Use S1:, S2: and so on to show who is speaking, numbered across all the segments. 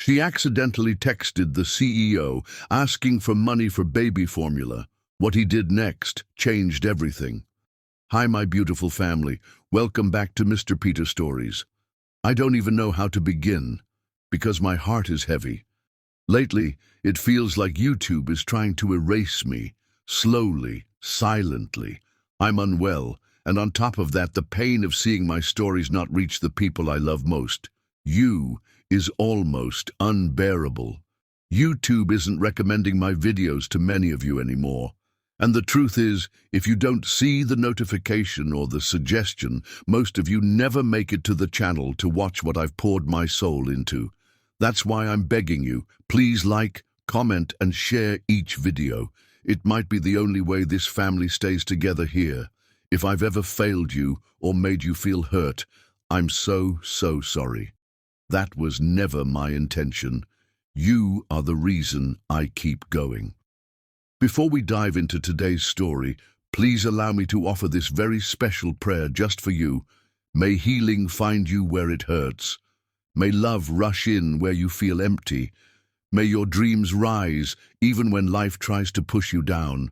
S1: She accidentally texted the CEO asking for money for baby formula. What he did next changed everything. Hi, my beautiful family. Welcome back to Mr. Peter Stories. I don't even know how to begin because my heart is heavy. Lately, it feels like YouTube is trying to erase me, slowly, silently. I'm unwell, and on top of that, the pain of seeing my stories not reach the people I love most. You is almost unbearable. YouTube isn't recommending my videos to many of you anymore. And the truth is, if you don't see the notification or the suggestion, most of you never make it to the channel to watch what I've poured my soul into. That's why I'm begging you, please like, comment, and share each video. It might be the only way this family stays together here. If I've ever failed you or made you feel hurt, I'm so sorry. That was never my intention. You are the reason I keep going. Before we dive into today's story, please allow me to offer this very special prayer just for you. May healing find you where it hurts. May love rush in where you feel empty. May your dreams rise even when life tries to push you down.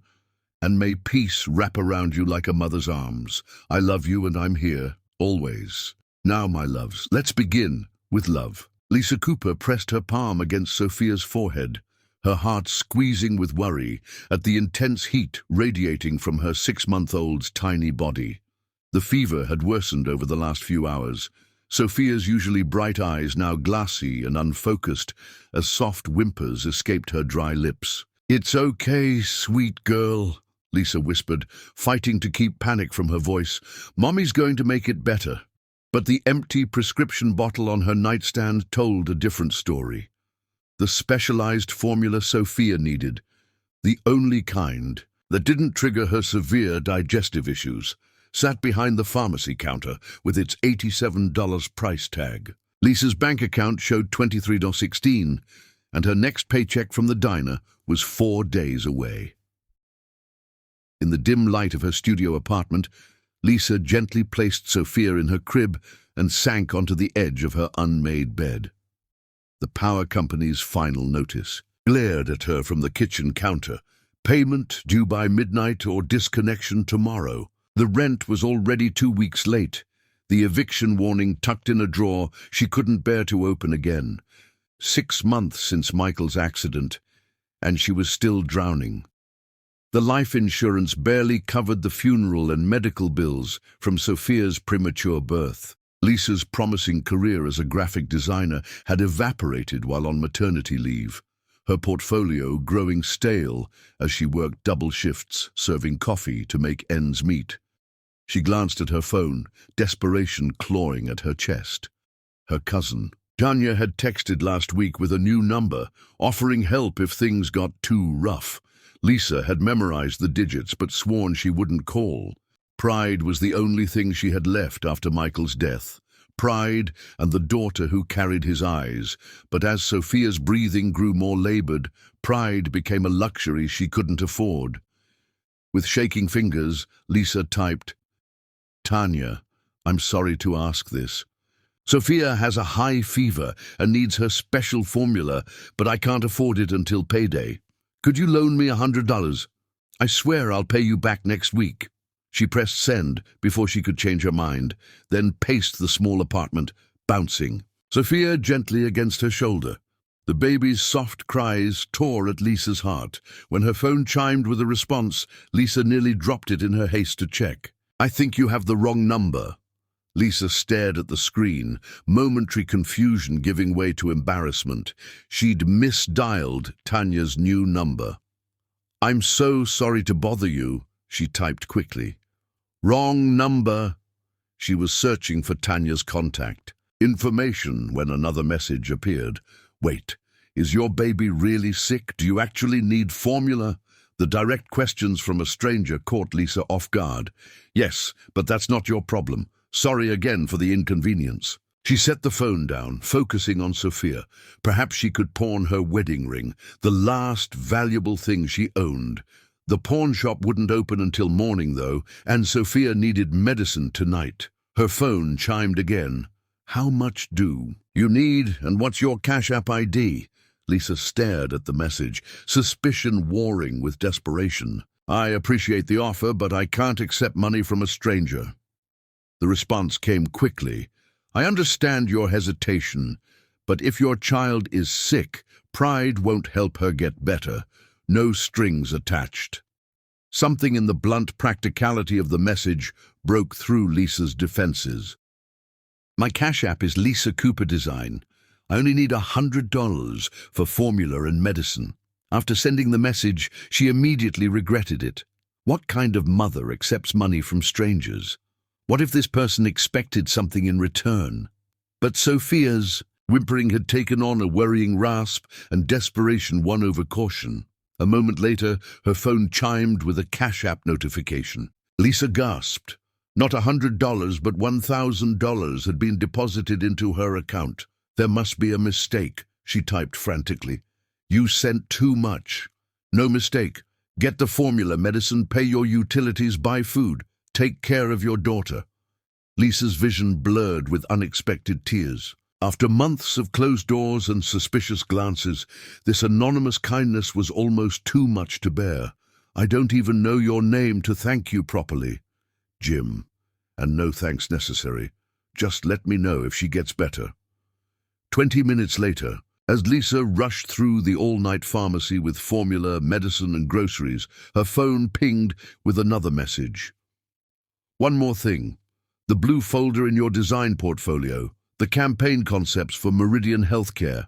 S1: And may peace wrap around you like a mother's arms. I love you and I'm here, always. Now, my loves, let's begin with love. Lisa Cooper pressed her palm against Sophia's forehead, her heart squeezing with worry at the intense heat radiating from her 6-month-old's tiny body. The fever had worsened over the last few hours. Sophia's usually bright eyes now glassy and unfocused as soft whimpers escaped her dry lips. "It's okay, sweet girl," Lisa whispered, fighting to keep panic from her voice. "Mommy's going to make it better." But the empty prescription bottle on her nightstand told a different story. The specialized formula Sophia needed, the only kind that didn't trigger her severe digestive issues, sat behind the pharmacy counter with its $87 price tag. Lisa's bank account showed $23.16, and her next paycheck from the diner was 4 days away. In the dim light of her studio apartment, Lisa gently placed Sophia in her crib and sank onto the edge of her unmade bed. The power company's final notice glared at her from the kitchen counter. Payment due by midnight or disconnection tomorrow. The rent was already 2 weeks late. The eviction warning tucked in a drawer she couldn't bear to open again. 6 months since Michael's accident, and she was still drowning. The life insurance barely covered the funeral and medical bills from Sophia's premature birth. Lisa's promising career as a graphic designer had evaporated while on maternity leave, her portfolio growing stale as she worked double shifts, serving coffee to make ends meet. She glanced at her phone, desperation clawing at her chest. Her cousin, Tanya, had texted last week with a new number, offering help if things got too rough. Lisa had memorized the digits but sworn she wouldn't call. Pride was the only thing she had left after Michael's death. Pride and the daughter who carried his eyes. But as Sophia's breathing grew more labored, pride became a luxury she couldn't afford. With shaking fingers, Lisa typed, "Tanya, I'm sorry to ask this. Sophia has a high fever and needs her special formula, but I can't afford it until payday. Could you loan me $100? I swear I'll pay you back next week." She pressed send before she could change her mind, then paced the small apartment, bouncing, Sophia gently against her shoulder. The baby's soft cries tore at Lisa's heart. When her phone chimed with a response, Lisa nearly dropped it in her haste to check. "I think you have the wrong number." Lisa stared at the screen, momentary confusion giving way to embarrassment. She'd misdialed Tanya's new number. "I'm so sorry to bother you," she typed quickly. "Wrong number." She was searching for Tanya's contact information when another message appeared. "Wait, is your baby really sick? Do you actually need formula?" The direct questions from a stranger caught Lisa off guard. "Yes, but that's not your problem. Sorry again for the inconvenience." She set the phone down, focusing on Sophia. Perhaps she could pawn her wedding ring, the last valuable thing she owned. The pawn shop wouldn't open until morning, though, and Sophia needed medicine tonight. Her phone chimed again. "How much do You need, and what's your Cash App ID? Lisa stared at the message, suspicion warring with desperation. I appreciate the offer, but I can't accept money from a stranger. The response came quickly. I understand your hesitation, but if your child is sick, pride won't help her get better. No strings attached. Something in the blunt practicality of the message broke through Lisa's defenses. My Cash App is Lisa Cooper Design. I only need $100 for formula and medicine. After sending the message, she immediately regretted it. What kind of mother accepts money from strangers? What if this person expected something in return? But Sophia's whimpering had taken on a worrying rasp, and desperation won over caution. A moment later, her phone chimed with a Cash App notification. Lisa gasped. Not $100, but $1,000 had been deposited into her account. There must be a mistake, she typed frantically. You sent too much. No mistake. Get the formula, medicine, pay your utilities, buy food. Take care of your daughter. Lisa's vision blurred with unexpected tears. After months of closed doors and suspicious glances, this anonymous kindness was almost too much to bear. I don't even know your name to thank you properly. Jim. And no thanks necessary. Just let me know if she gets better. 20 minutes later, as Lisa rushed through the all-night pharmacy with formula, medicine, and groceries, her phone pinged with another message. One more thing. The blue folder in your design portfolio. The campaign concepts for Meridian Healthcare.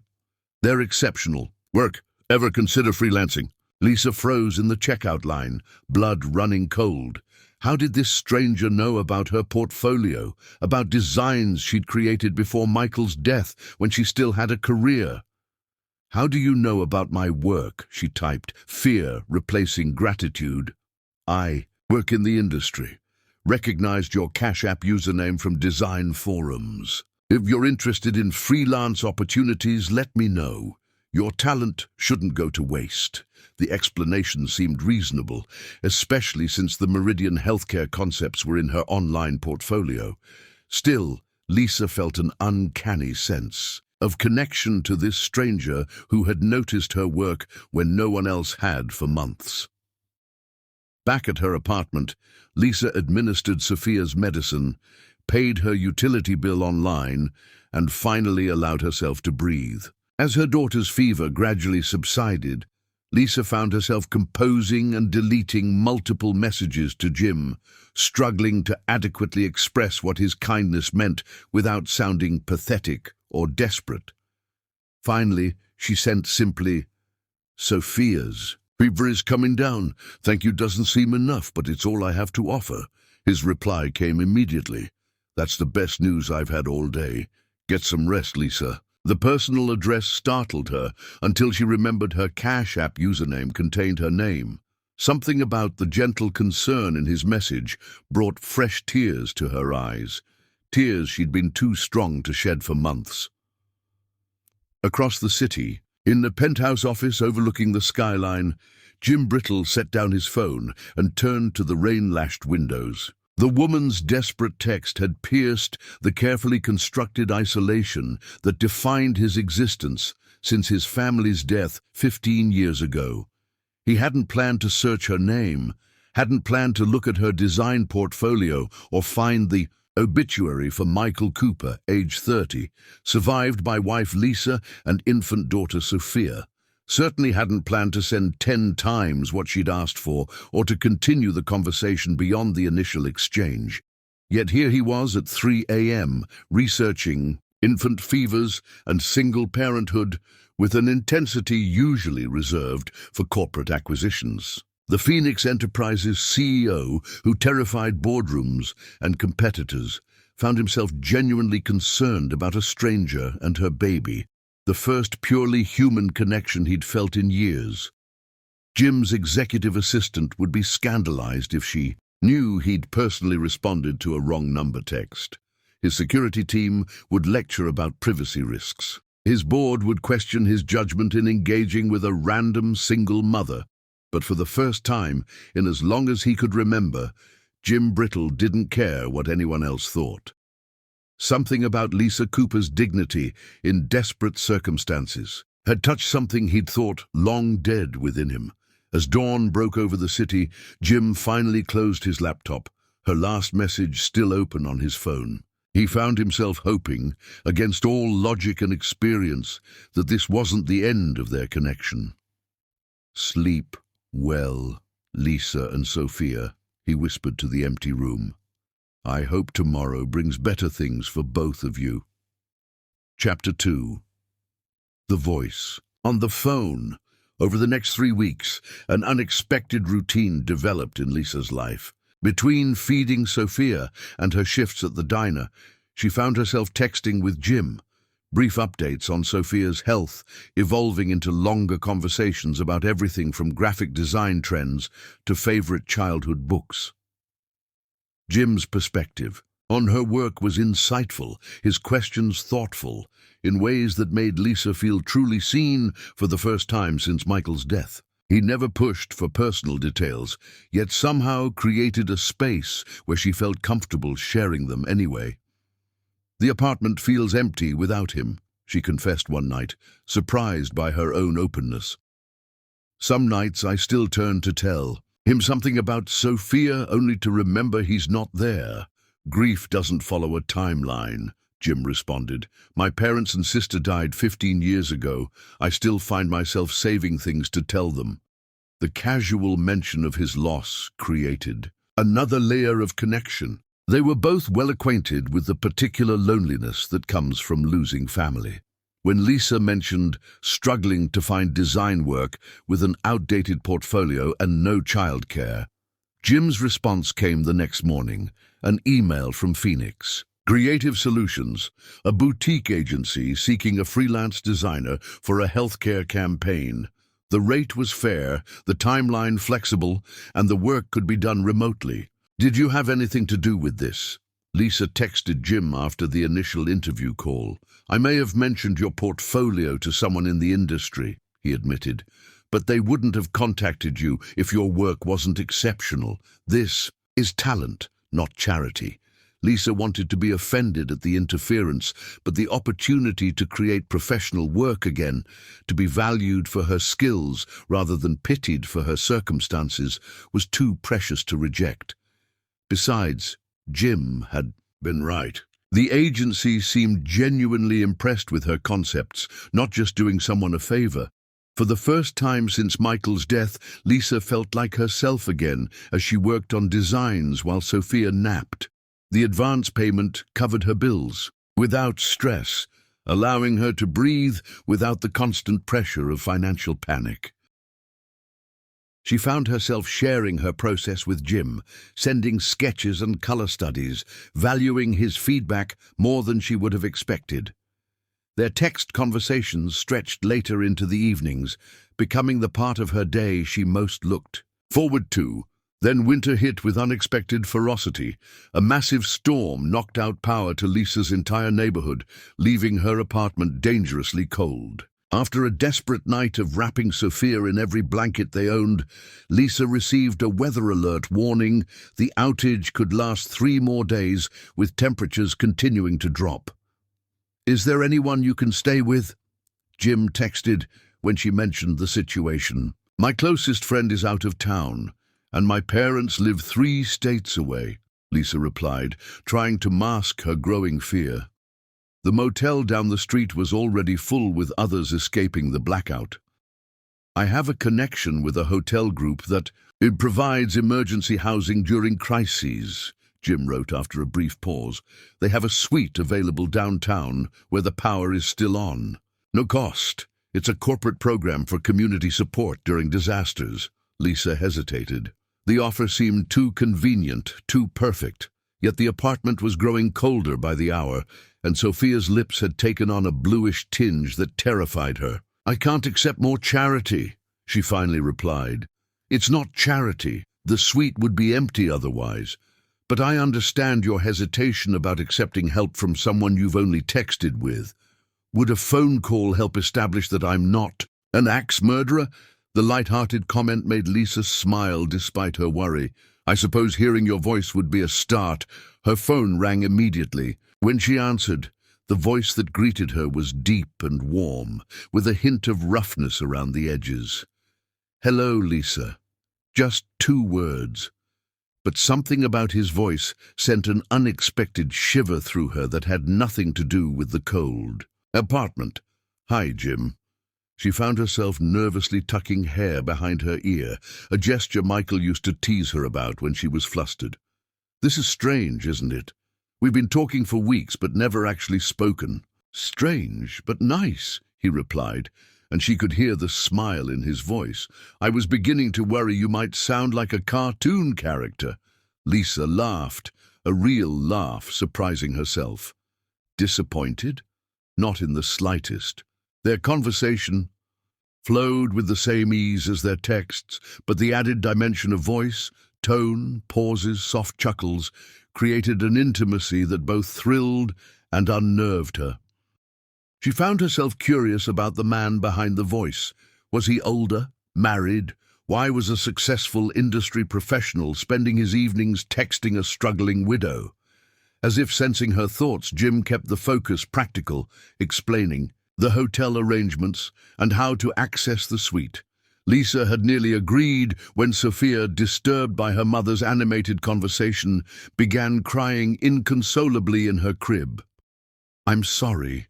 S1: They're exceptional. Work. Ever consider freelancing? Lisa froze in the checkout line, blood running cold. How did this stranger know about her portfolio, about designs she'd created before Michael's death when she still had a career? How do you know about my work? She typed, fear replacing gratitude. I work in the industry. Recognized your Cash App username from design forums. If you're interested in freelance opportunities, let me know. Your talent shouldn't go to waste. The explanation seemed reasonable, especially since the Meridian Healthcare concepts were in her online portfolio. Still, Lisa felt an uncanny sense of connection to this stranger who had noticed her work when no one else had for months. Back at her apartment, Lisa administered Sophia's medicine, paid her utility bill online, and finally allowed herself to breathe. As her daughter's fever gradually subsided, Lisa found herself composing and deleting multiple messages to Jim, struggling to adequately express what his kindness meant without sounding pathetic or desperate. Finally, she sent simply, Sophia's fever is coming down. Thank you doesn't seem enough, but it's all I have to offer. His reply came immediately. That's the best news I've had all day. Get some rest, Lisa. The personal address startled her until she remembered her Cash App username contained her name. Something about the gentle concern in his message brought fresh tears to her eyes, tears she'd been too strong to shed for months. Across the city, in the penthouse office overlooking the skyline, Jim Brittle set down his phone and turned to the rain-lashed windows. The woman's desperate text had pierced the carefully constructed isolation that defined his existence since his family's death 15 years ago. He hadn't planned to search her name, hadn't planned to look at her design portfolio or find the obituary for Michael Cooper, age 30, survived by wife Lisa and infant daughter Sophia. Certainly hadn't planned to send 10 times what she'd asked for or to continue the conversation beyond the initial exchange. Yet here he was at 3 a.m., researching infant fevers and single parenthood with an intensity usually reserved for corporate acquisitions. The Phoenix Enterprises CEO, who terrified boardrooms and competitors, found himself genuinely concerned about a stranger and her baby, the first purely human connection he'd felt in years. Jim's executive assistant would be scandalized if she knew he'd personally responded to a wrong number text. His security team would lecture about privacy risks. His board would question his judgment in engaging with a random single mother. But for the first time, in as long as he could remember, Jim Brittle didn't care what anyone else thought. Something about Lisa Cooper's dignity in desperate circumstances had touched something he'd thought long dead within him. As dawn broke over the city, Jim finally closed his laptop, her last message still open on his phone. He found himself hoping, against all logic and experience, that this wasn't the end of their connection. "Sleep well, Lisa and Sophia," he whispered to the empty room. "I hope tomorrow brings better things for both of you." Chapter 2. The Voice. On the phone. Over the next 3 weeks, an unexpected routine developed in Lisa's life. Between feeding Sophia and her shifts at the diner, she found herself texting with Jim, brief updates on Sophia's health, evolving into longer conversations about everything from graphic design trends to favorite childhood books. Jim's perspective on her work was insightful, his questions thoughtful, in ways that made Lisa feel truly seen for the first time since Michael's death. He never pushed for personal details, yet somehow created a space where she felt comfortable sharing them anyway. "The apartment feels empty without him," she confessed one night, surprised by her own openness. "Some nights I still turn to tell him something about Sophia only to remember he's not there." "Grief doesn't follow a timeline," Jim responded. "My parents and sister died 15 years ago. I still find myself saving things to tell them." The casual mention of his loss created another layer of connection. They were both well acquainted with the particular loneliness that comes from losing family. When Lisa mentioned struggling to find design work with an outdated portfolio and no childcare, Jim's response came the next morning, an email from Phoenix. Creative Solutions, a boutique agency seeking a freelance designer for a healthcare campaign. The rate was fair, the timeline flexible, and the work could be done remotely. "Did you have anything to do with this?" Lisa texted Jim after the initial interview call. "I may have mentioned your portfolio to someone in the industry," he admitted, "but they wouldn't have contacted you if your work wasn't exceptional. This is talent, not charity." Lisa wanted to be offended at the interference, but the opportunity to create professional work again, to be valued for her skills rather than pitied for her circumstances, was too precious to reject. Besides, Jim had been right. The agency seemed genuinely impressed with her concepts, not just doing someone a favor. For the first time since Michael's death, Lisa felt like herself again as she worked on designs while Sophia napped. The advance payment covered her bills, without stress, allowing her to breathe without the constant pressure of financial panic. She found herself sharing her process with Jim, sending sketches and color studies, valuing his feedback more than she would have expected. Their text conversations stretched later into the evenings, becoming the part of her day she most looked forward to. Then winter hit with unexpected ferocity. A massive storm knocked out power to Lisa's entire neighborhood, leaving her apartment dangerously cold. After a desperate night of wrapping Sophia in every blanket they owned, Lisa received a weather alert warning the outage could last 3 more days, with temperatures continuing to drop. "Is there anyone you can stay with?" Jim texted when she mentioned the situation. "My closest friend is out of town, and my parents live 3 states away," Lisa replied, trying to mask her growing fear. The motel down the street was already full with others escaping the blackout. "I have a connection with a hotel group that it provides emergency housing during crises," Jim wrote after a brief pause. "They have a suite available downtown where the power is still on. No cost. It's a corporate program for community support during disasters." Lisa hesitated. The offer seemed too convenient, too perfect. Yet the apartment was growing colder by the hour, and Sophia's lips had taken on a bluish tinge that terrified her. "I can't accept more charity," she finally replied. "It's not charity. The suite would be empty otherwise. But I understand your hesitation about accepting help from someone you've only texted with. Would a phone call help establish that I'm not an axe murderer?" The light-hearted comment made Lisa smile despite her worry. "I suppose hearing your voice would be a start." Her phone rang immediately. When she answered, the voice that greeted her was deep and warm, with a hint of roughness around the edges. "Hello, Lisa." Just 2 words. But something about his voice sent an unexpected shiver through her that had nothing to do with the cold. "Apartment. Hi, Jim." She found herself nervously tucking hair behind her ear, a gesture Michael used to tease her about when she was flustered. "This is strange, isn't it? We've been talking for weeks but never actually spoken." "Strange, but nice," he replied, and she could hear the smile in his voice. "I was beginning to worry you might sound like a cartoon character." Lisa laughed, a real laugh, surprising herself. Disappointed? Not in the slightest. Their conversation flowed with the same ease as their texts, but the added dimension of voice, tone, pauses, soft chuckles, created an intimacy that both thrilled and unnerved her. She found herself curious about the man behind the voice. Was he older? Married? Why was a successful industry professional spending his evenings texting a struggling widow? As if sensing her thoughts, Jim kept the focus practical, explaining the hotel arrangements and how to access the suite. Lisa had nearly agreed when Sophia, disturbed by her mother's animated conversation, began crying inconsolably in her crib. "I'm sorry,"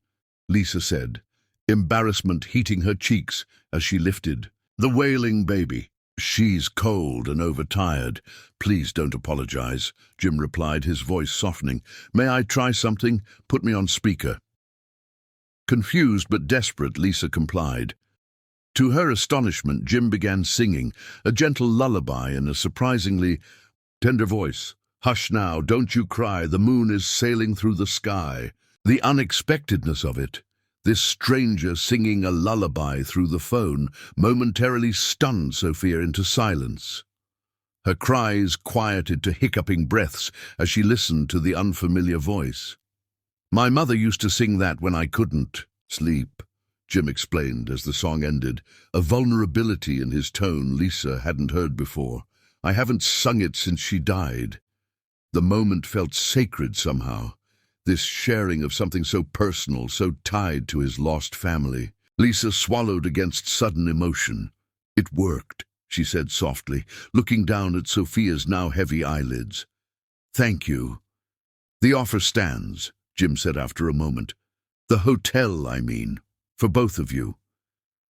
S1: Lisa said, embarrassment heating her cheeks as she lifted the wailing baby. "She's cold and overtired. Please don't apologize," Jim replied, his voice softening. "May I try something? Put me on speaker." Confused but desperate, Lisa complied. To her astonishment, Jim began singing, a gentle lullaby in a surprisingly tender voice. "Hush now, don't you cry, the moon is sailing through the sky." The unexpectedness of it, this stranger singing a lullaby through the phone, momentarily stunned Sophia into silence. Her cries quieted to hiccuping breaths as she listened to the unfamiliar voice. "My mother used to sing that when I couldn't sleep," Jim explained as the song ended, a vulnerability in his tone Lisa hadn't heard before. "I haven't sung it since she died." The moment felt sacred somehow, this sharing of something so personal, so tied to his lost family. Lisa swallowed against sudden emotion. "It worked," she said softly, looking down at Sophia's now heavy eyelids. "Thank you." "The offer stands," Jim said after a moment. "The hotel, I mean. For both of you."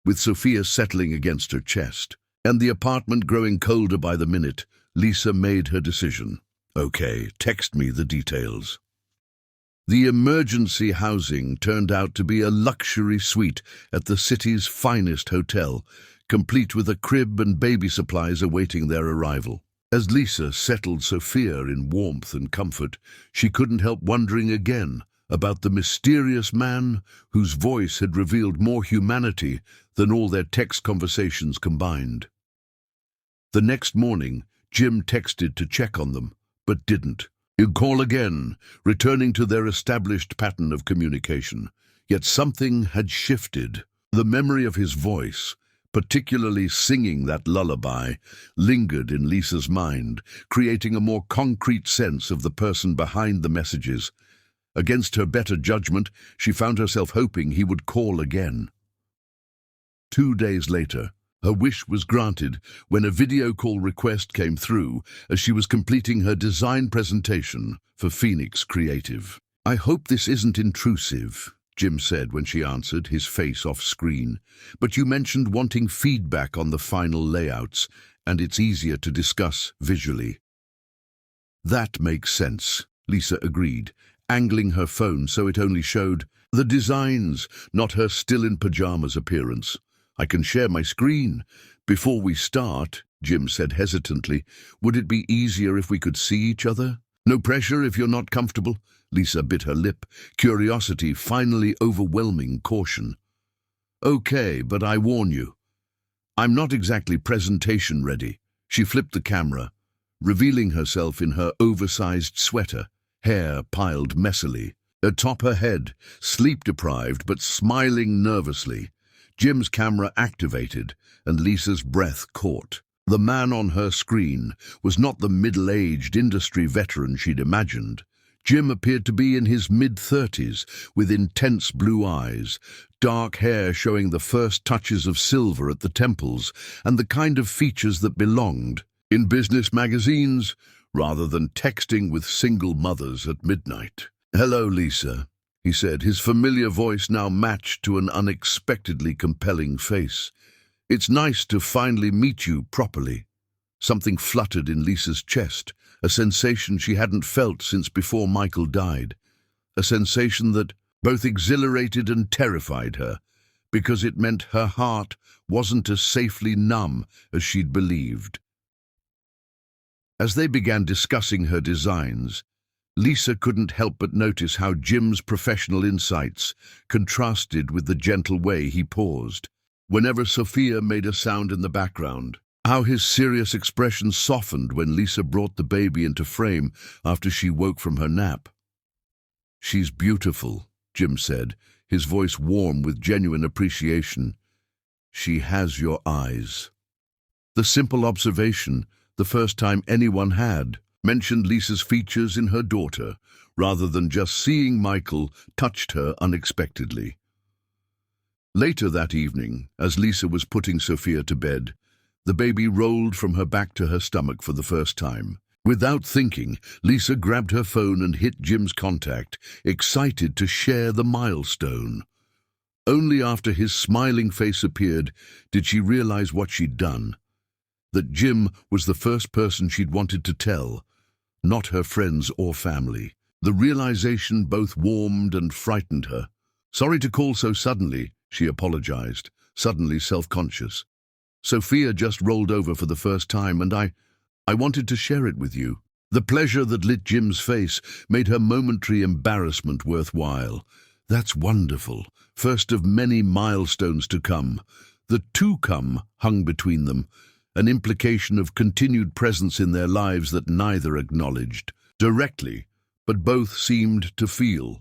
S1: With Sophia settling against her chest, and the apartment growing colder by the minute, Lisa made her decision. "Okay, text me the details." The emergency housing turned out to be a luxury suite at the city's finest hotel, complete with a crib and baby supplies awaiting their arrival. As Lisa settled Sophia in warmth and comfort, she couldn't help wondering again about the mysterious man whose voice had revealed more humanity than all their text conversations combined. The next morning, Jim texted to check on them, but didn't. He'd call again, returning to their established pattern of communication. Yet something had shifted. The memory of his voice, particularly singing that lullaby, lingered in Lisa's mind, creating a more concrete sense of the person behind the messages. Against her better judgment, she found herself hoping he would call again. 2 days later, her wish was granted when a video call request came through as she was completing her design presentation for Phoenix Creative. "I hope this isn't intrusive," Jim said when she answered, his face off screen. "But you mentioned wanting feedback on the final layouts, and it's easier to discuss visually." "That makes sense," Lisa agreed, angling her phone so it only showed the designs, not her still-in-pajamas appearance. "I can share my screen." "Before we start," Jim said hesitantly, "would it be easier if we could see each other?" "No pressure if you're not comfortable." Lisa bit her lip, curiosity finally overwhelming caution. "Okay, but I warn you, I'm not exactly presentation ready." She flipped the camera, revealing herself in her oversized sweater, hair piled messily. Atop her head, sleep-deprived but smiling nervously, Jim's camera activated and Lisa's breath caught. The man on her screen was not the middle-aged industry veteran she'd imagined, Jim appeared to be in his mid-30s, with intense blue eyes, dark hair showing the first touches of silver at the temples, and the kind of features that belonged in business magazines rather than texting with single mothers at midnight. "Hello, Lisa," he said, his familiar voice now matched to an unexpectedly compelling face. "It's nice to finally meet you properly." Something fluttered in Lisa's chest, a sensation she hadn't felt since before Michael died. A sensation that both exhilarated and terrified her, because it meant her heart wasn't as safely numb as she'd believed. As they began discussing her designs, Lisa couldn't help but notice how Jim's professional insights contrasted with the gentle way he paused whenever Sophia made a sound in the background. How his serious expression softened when Lisa brought the baby into frame after she woke from her nap. "She's beautiful," Jim said, his voice warm with genuine appreciation. "She has your eyes." The simple observation, the first time anyone had, mentioned Lisa's features in her daughter, rather than just seeing Michael, touched her unexpectedly. Later that evening, as Lisa was putting Sophia to bed, the baby rolled from her back to her stomach for the first time. Without thinking, Lisa grabbed her phone and hit Jim's contact, excited to share the milestone. Only after his smiling face appeared did she realize what she'd done. That Jim was the first person she'd wanted to tell, not her friends or family. The realization both warmed and frightened her. "Sorry to call so suddenly," she apologized, suddenly self-conscious. "Sophia just rolled over for the first time, and I wanted to share it with you." The pleasure that lit Jim's face made her momentary embarrassment worthwhile. "That's wonderful. First of many milestones to come." The to come hung between them, an implication of continued presence in their lives that neither acknowledged directly, but both seemed to feel.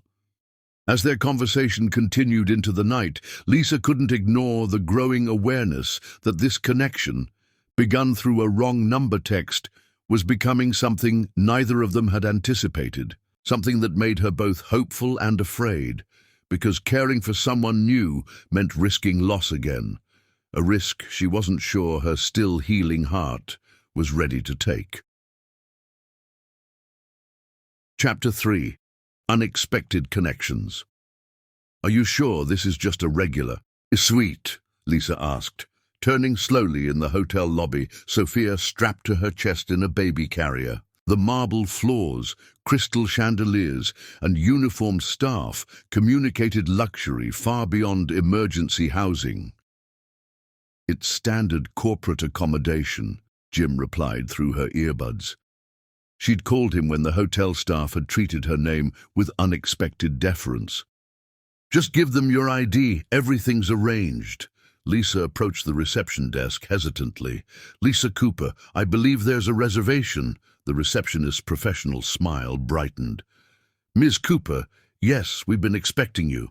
S1: As their conversation continued into the night, Lisa couldn't ignore the growing awareness that this connection, begun through a wrong number text, was becoming something neither of them had anticipated, something that made her both hopeful and afraid, because caring for someone new meant risking loss again, a risk she wasn't sure her still healing heart was ready to take. Chapter 3. Unexpected Connections. "Are you sure this is just a regular suite?" Lisa asked. Turning slowly in the hotel lobby, Sophia strapped to her chest in a baby carrier. The marble floors, crystal chandeliers, and uniformed staff communicated luxury far beyond emergency housing. "It's standard corporate accommodation," Jim replied through her earbuds. She'd called him when the hotel staff had treated her name with unexpected deference. "Just give them your ID, everything's arranged." Lisa approached the reception desk hesitantly. "Lisa Cooper, I believe there's a reservation." The receptionist's professional smile brightened. "Ms. Cooper, yes, we've been expecting you."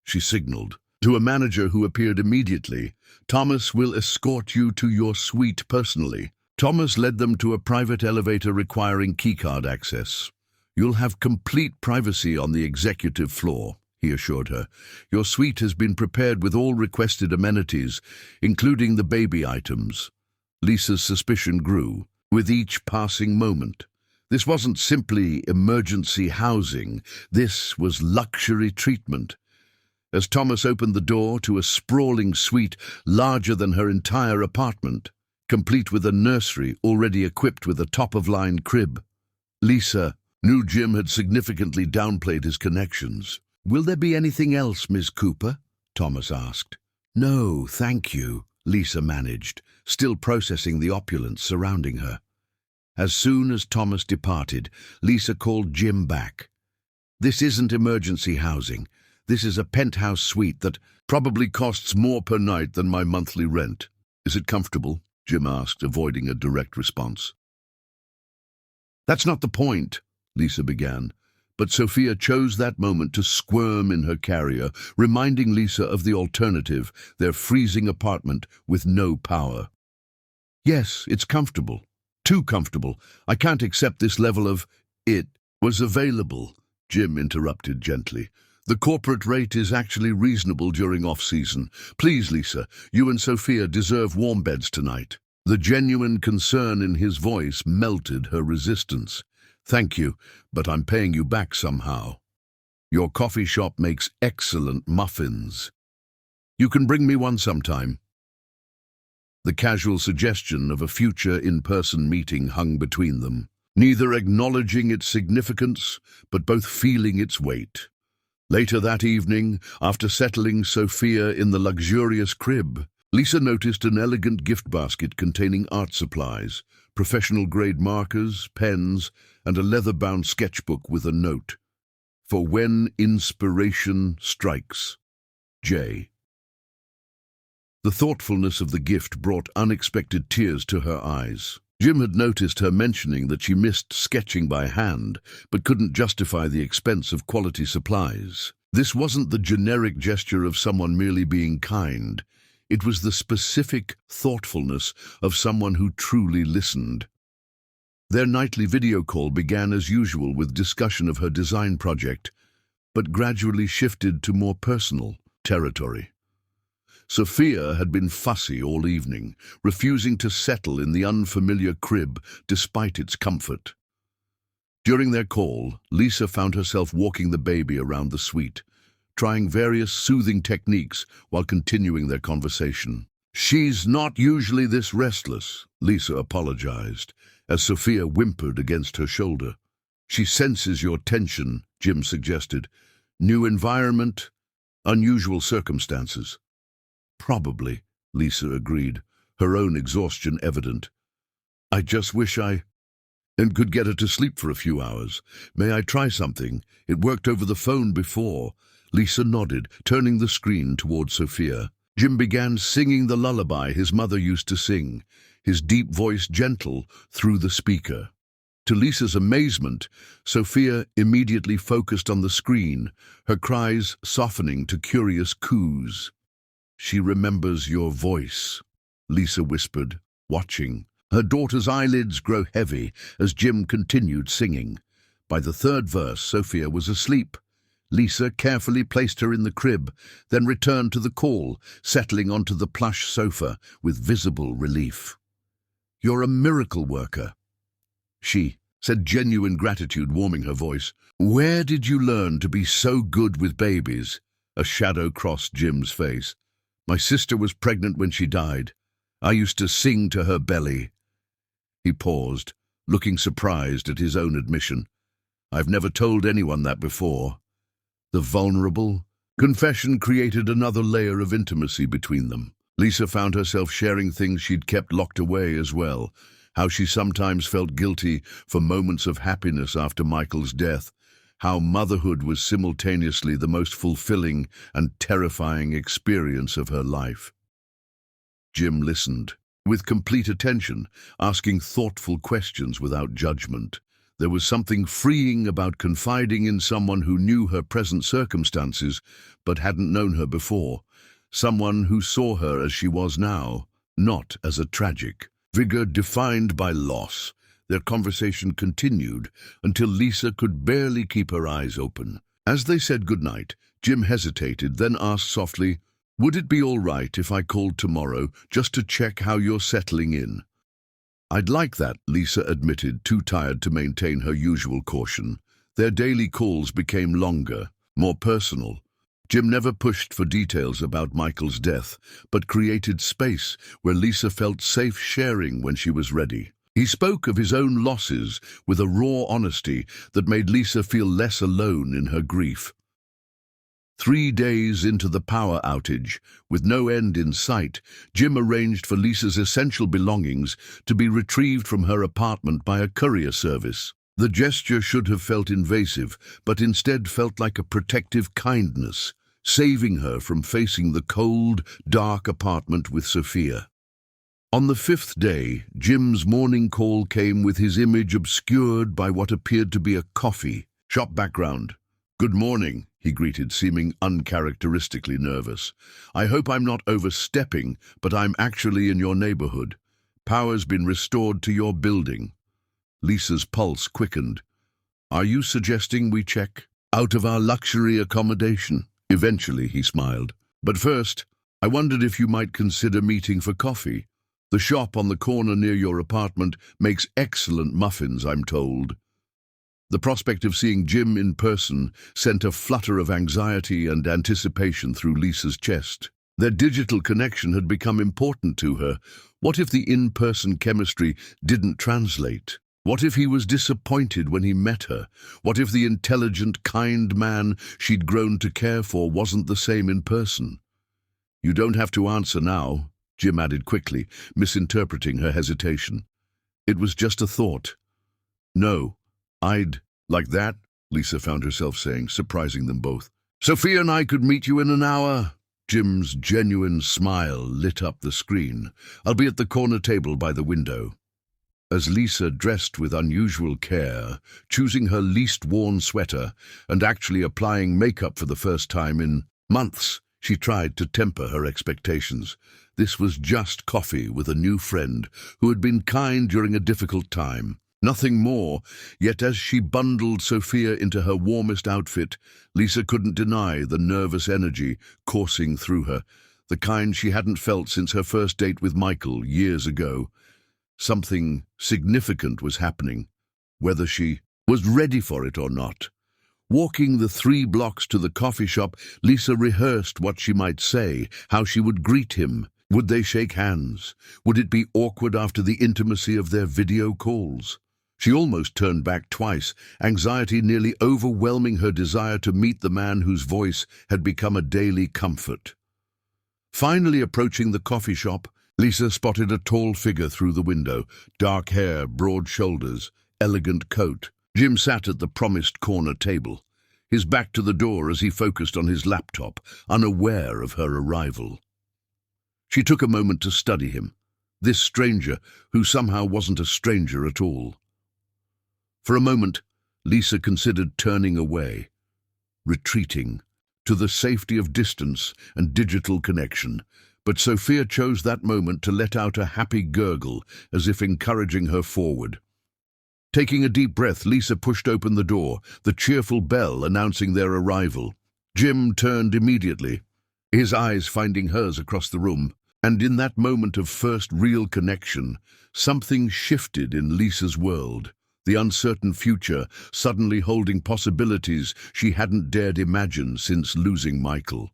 S1: She signaled. To a manager who appeared immediately, "Thomas will escort you to your suite personally." Thomas led them to a private elevator requiring keycard access. "You'll have complete privacy on the executive floor," he assured her. "Your suite has been prepared with all requested amenities, including the baby items." Lisa's suspicion grew with each passing moment. This wasn't simply emergency housing. This was luxury treatment. As Thomas opened the door to a sprawling suite larger than her entire apartment, complete with a nursery already equipped with a top-of-line crib, Lisa knew Jim had significantly downplayed his connections. "Will there be anything else, Ms. Cooper?" Thomas asked. "No, thank you," Lisa managed, still processing the opulence surrounding her. As soon as Thomas departed, Lisa called Jim back. "This isn't emergency housing. This is a penthouse suite that probably costs more per night than my monthly rent." "Is it comfortable?" Jim asked, avoiding a direct response. "That's not the point," Lisa began, but Sophia chose that moment to squirm in her carrier, reminding Lisa of the alternative, their freezing apartment with no power. "Yes, it's comfortable. Too comfortable. I can't accept this level of it." Was available, Jim interrupted gently. The corporate rate is actually reasonable during off-season. Please, Lisa, you and Sophia deserve warm beds tonight. The genuine concern in his voice melted her resistance. Thank you, but I'm paying you back somehow. Your coffee shop makes excellent muffins. You can bring me one sometime. The casual suggestion of a future in-person meeting hung between them, neither acknowledging its significance, but both feeling its weight. Later that evening, after settling Sophia in the luxurious crib, Lisa noticed an elegant gift basket containing art supplies, professional-grade markers, pens, and a leather-bound sketchbook with a note. For when inspiration strikes. J. The thoughtfulness of the gift brought unexpected tears to her eyes. Jim had noticed her mentioning that she missed sketching by hand, but couldn't justify the expense of quality supplies. This wasn't the generic gesture of someone merely being kind. It was the specific thoughtfulness of someone who truly listened. Their nightly video call began as usual with discussion of her design project, but gradually shifted to more personal territory. Sophia had been fussy all evening, refusing to settle in the unfamiliar crib despite its comfort. During their call, Lisa found herself walking the baby around the suite, trying various soothing techniques while continuing their conversation. She's not usually this restless, Lisa apologized, as Sophia whimpered against her shoulder. She senses your tension, Jim suggested. New environment, unusual circumstances. Probably, Lisa agreed, her own exhaustion evident. I just wish I could get her to sleep for a few hours. May I try something? It worked over the phone before. Lisa nodded, turning the screen toward Sophia. Jim began singing the lullaby his mother used to sing, his deep voice gentle through the speaker. To Lisa's amazement, Sophia immediately focused on the screen, her cries softening to curious coos. She remembers your voice, Lisa whispered, watching. Her daughter's eyelids grow heavy as Jim continued singing. By the third verse, Sophia was asleep. Lisa carefully placed her in the crib, then returned to the call, settling onto the plush sofa with visible relief. You're a miracle worker, she said, genuine gratitude warming her voice. Where did you learn to be so good with babies? A shadow crossed Jim's face. My sister was pregnant when she died. I used to sing to her belly. He paused, looking surprised at his own admission. I've never told anyone that before. The vulnerable confession created another layer of intimacy between them. Lisa found herself sharing things she'd kept locked away as well, how she sometimes felt guilty for moments of happiness after Michael's death, how motherhood was simultaneously the most fulfilling and terrifying experience of her life. Jim listened, with complete attention, asking thoughtful questions without judgment. There was something freeing about confiding in someone who knew her present circumstances but hadn't known her before, someone who saw her as she was now, not as a tragic figure defined by loss. Their conversation continued until Lisa could barely keep her eyes open. As they said goodnight, Jim hesitated, then asked softly, would it be all right if I called tomorrow just to check how you're settling in? I'd like that, Lisa admitted, too tired to maintain her usual caution. Their daily calls became longer, more personal. Jim never pushed for details about Michael's death, but created space where Lisa felt safe sharing when she was ready. He spoke of his own losses with a raw honesty that made Lisa feel less alone in her grief. 3 days into the power outage, with no end in sight, Jim arranged for Lisa's essential belongings to be retrieved from her apartment by a courier service. The gesture should have felt invasive, but instead felt like a protective kindness, saving her from facing the cold, dark apartment with Sophia. On the 5th day, Jim's morning call came with his image obscured by what appeared to be a coffee shop background. Good morning, he greeted, seeming uncharacteristically nervous. I hope I'm not overstepping, but I'm actually in your neighborhood. Power's been restored to your building. Lisa's pulse quickened. Are you suggesting we check out of our luxury accommodation? Eventually, he smiled. But first, I wondered if you might consider meeting for coffee. The shop on the corner near your apartment makes excellent muffins, I'm told. The prospect of seeing Jim in person sent a flutter of anxiety and anticipation through Lisa's chest. Their digital connection had become important to her. What if the in-person chemistry didn't translate? What if he was disappointed when he met her? What if the intelligent, kind man she'd grown to care for wasn't the same in person? You don't have to answer now, Jim added quickly, misinterpreting her hesitation. It was just a thought. No, I'd like that, Lisa found herself saying, surprising them both. Sophia and I could meet you in an hour. Jim's genuine smile lit up the screen. I'll be at the corner table by the window. As Lisa dressed with unusual care, choosing her least worn sweater and actually applying makeup for the first time in months, she tried to temper her expectations. This was just coffee with a new friend who had been kind during a difficult time. Nothing more, yet as she bundled Sophia into her warmest outfit, Lisa couldn't deny the nervous energy coursing through her, the kind she hadn't felt since her first date with Michael years ago. Something significant was happening, whether she was ready for it or not. Walking the 3 blocks to the coffee shop, Lisa rehearsed what she might say, how she would greet him. Would they shake hands? Would it be awkward after the intimacy of their video calls? She almost turned back twice, anxiety nearly overwhelming her desire to meet the man whose voice had become a daily comfort. Finally approaching the coffee shop, Lisa spotted a tall figure through the window, dark hair, broad shoulders, elegant coat. Jim sat at the promised corner table, his back to the door as he focused on his laptop, unaware of her arrival. She took a moment to study him, this stranger who somehow wasn't a stranger at all. For a moment, Lisa considered turning away, retreating, to the safety of distance and digital connection, but Sophia chose that moment to let out a happy gurgle as if encouraging her forward. Taking a deep breath, Lisa pushed open the door, the cheerful bell announcing their arrival. Jim turned immediately, his eyes finding hers across the room, and in that moment of first real connection, something shifted in Lisa's world. The uncertain future suddenly holding possibilities she hadn't dared imagine since losing Michael.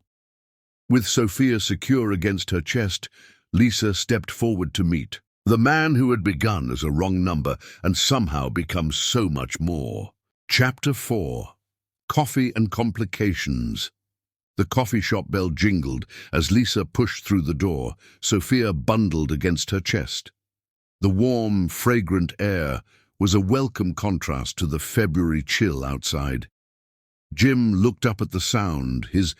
S1: With Sophia secure against her chest, Lisa stepped forward to meet the man who had begun as a wrong number and somehow become so much more. Chapter 4. Coffee and Complications. The coffee shop bell jingled as Lisa pushed through the door, Sophia bundled against her chest. The warm, fragrant air was a welcome contrast to the February chill outside. Jim looked up at the sound, his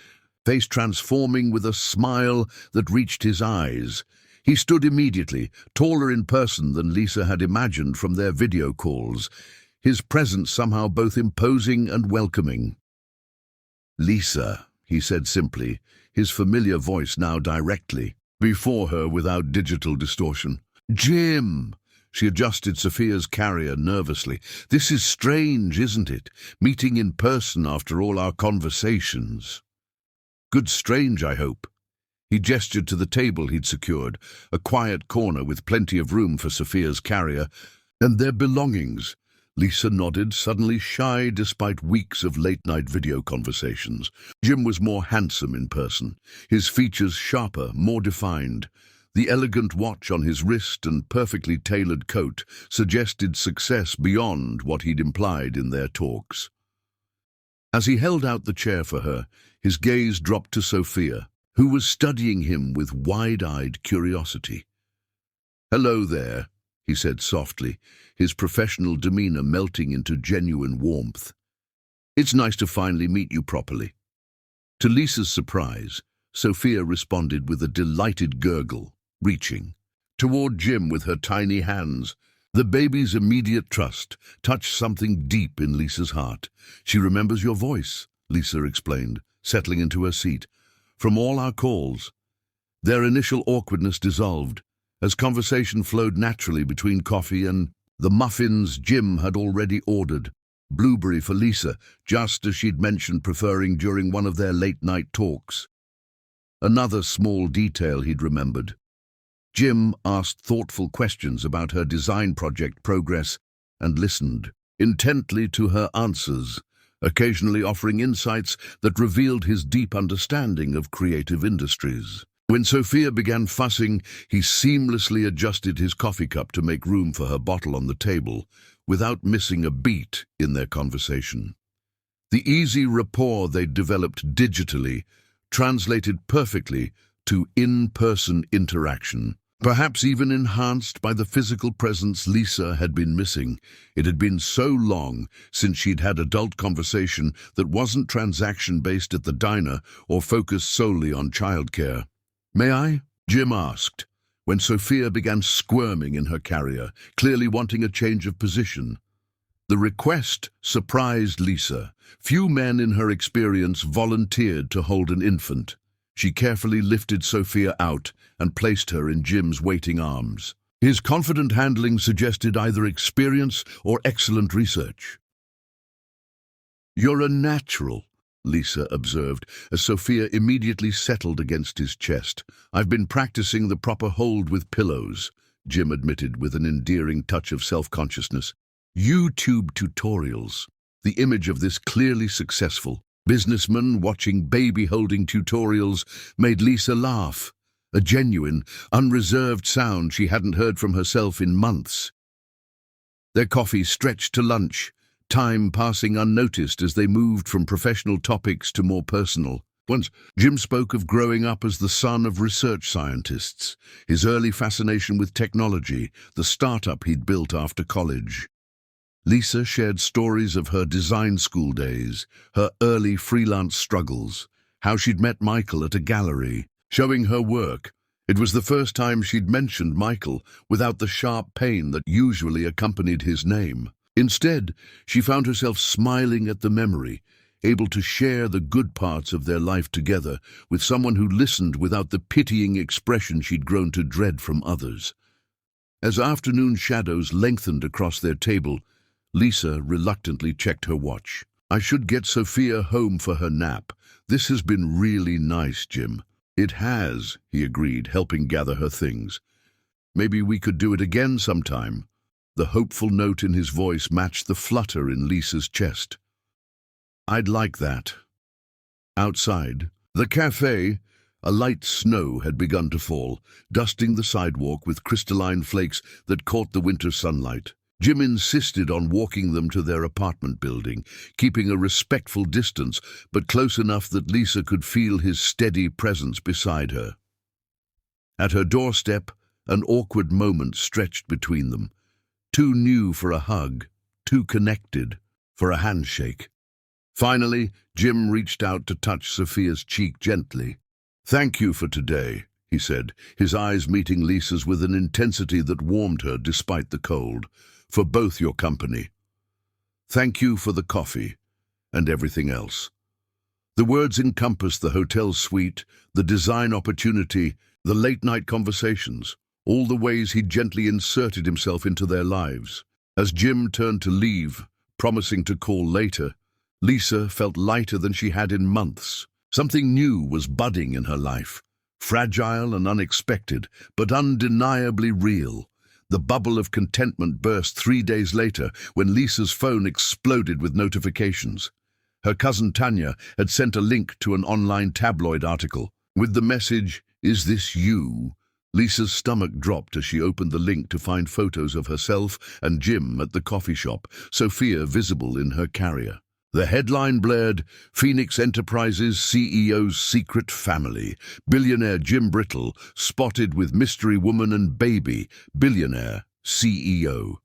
S1: face transforming with a smile that reached his eyes. He stood immediately, taller in person than Lisa had imagined from their video calls, his presence somehow both imposing and welcoming. "Lisa," he said simply, his familiar voice now directly before her without digital distortion. "Jim!" She adjusted Sophia's carrier nervously. "This is strange, isn't it? Meeting in person after all our conversations." "Good strange, I hope." He gestured to the table he'd secured, a quiet corner with plenty of room for Sophia's carrier and their belongings. Lisa nodded, suddenly shy despite weeks of late-night video conversations. Jim was more handsome in person, his features sharper, more defined. The elegant watch on his wrist and perfectly tailored coat suggested success beyond what he'd implied in their talks. As he held out the chair for her, his gaze dropped to Sophia, who was studying him with wide-eyed curiosity. "Hello there," he said softly, his professional demeanor melting into genuine warmth. "It's nice to finally meet you properly." To Lisa's surprise, Sophia responded with a delighted gurgle, reaching toward Jim with her tiny hands. The baby's immediate trust touched something deep in Lisa's heart. "She remembers your voice," Lisa explained, settling into her seat. "From all our calls." Their initial awkwardness dissolved as conversation flowed naturally between coffee and the muffins Jim had already ordered. blueberry for Lisa, just as she'd mentioned preferring during one of their late-night talks. Another small detail he'd remembered. Jim asked thoughtful questions about her design project progress and listened intently to her answers, occasionally offering insights that revealed his deep understanding of creative industries. When Sophia began fussing, he seamlessly adjusted his coffee cup to make room for her bottle on the table, without missing a beat in their conversation. The easy rapport they'd developed digitally translated perfectly to in-person interaction, perhaps even enhanced by the physical presence Lisa had been missing. It had been so long since she'd had adult conversation that wasn't transaction-based at the diner or focused solely on childcare. "May I?" Jim asked, when Sophia began squirming in her carrier, clearly wanting a change of position. The request surprised Lisa. Few men in her experience volunteered to hold an infant. She carefully lifted Sophia out and placed her in Jim's waiting arms. His confident handling suggested either experience or excellent research. "You're a natural," Lisa observed, as Sophia immediately settled against his chest. "I've been practicing the proper hold with pillows," Jim admitted with an endearing touch of self-consciousness. YouTube tutorials. The image of this clearly successful businessman watching baby-holding tutorials made Lisa laugh, a genuine, unreserved sound she hadn't heard from herself in months. Their coffee stretched to lunch, time passing unnoticed as they moved from professional topics to more personal. Once, Jim spoke of growing up as the son of research scientists, his early fascination with technology, the startup he'd built after college. Lisa shared stories of her design school days, her early freelance struggles, how she'd met Michael at a gallery, showing her work. It was the first time she'd mentioned Michael without the sharp pain that usually accompanied his name. Instead, she found herself smiling at the memory, able to share the good parts of their life together with someone who listened without the pitying expression she'd grown to dread from others. As afternoon shadows lengthened across their table, Lisa reluctantly checked her watch. "I should get Sophia home for her nap. This has been really nice, Jim." "It has," he agreed, helping gather her things. "Maybe we could do it again sometime." The hopeful note in his voice matched the flutter in Lisa's chest. "I'd like that." Outside the cafe, a light snow had begun to fall, dusting the sidewalk with crystalline flakes that caught the winter sunlight. Jim insisted on walking them to their apartment building, keeping a respectful distance, but close enough that Lisa could feel his steady presence beside her. At her doorstep, an awkward moment stretched between them, too new for a hug, too connected for a handshake. Finally, Jim reached out to touch Sophia's cheek gently. "Thank you for today," he said, his eyes meeting Lisa's with an intensity that warmed her despite the cold. "For both your company. Thank you for the coffee and everything else." The words encompassed the hotel suite, the design opportunity, the late-night conversations, all the ways he gently inserted himself into their lives. As Jim turned to leave, promising to call later, Lisa felt lighter than she had in months. Something new was budding in her life, fragile and unexpected, but undeniably real. The bubble of contentment burst 3 days later when Lisa's phone exploded with notifications. Her cousin Tanya had sent a link to an online tabloid article. With the message, "Is this you?" Lisa's stomach dropped as she opened the link to find photos of herself and Jim at the coffee shop, Sophia visible in her carrier. The headline blared, "Phoenix Enterprises CEO's secret family. Billionaire Jim Brittle spotted with mystery woman and baby. Billionaire CEO."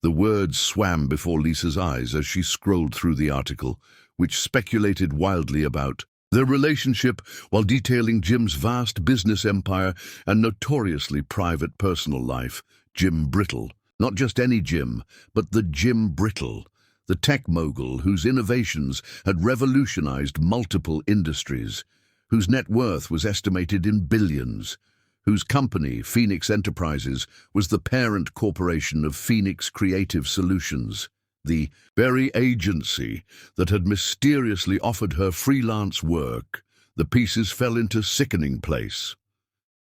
S1: The words swam before Lisa's eyes as she scrolled through the article, which speculated wildly about their relationship while detailing Jim's vast business empire and notoriously private personal life. Jim Brittle. Not just any Jim, but the Jim Brittle, the tech mogul whose innovations had revolutionized multiple industries, whose net worth was estimated in billions, whose company, Phoenix Enterprises, was the parent corporation of Phoenix Creative Solutions. The very agency that had mysteriously offered her freelance work. The pieces fell into sickening place.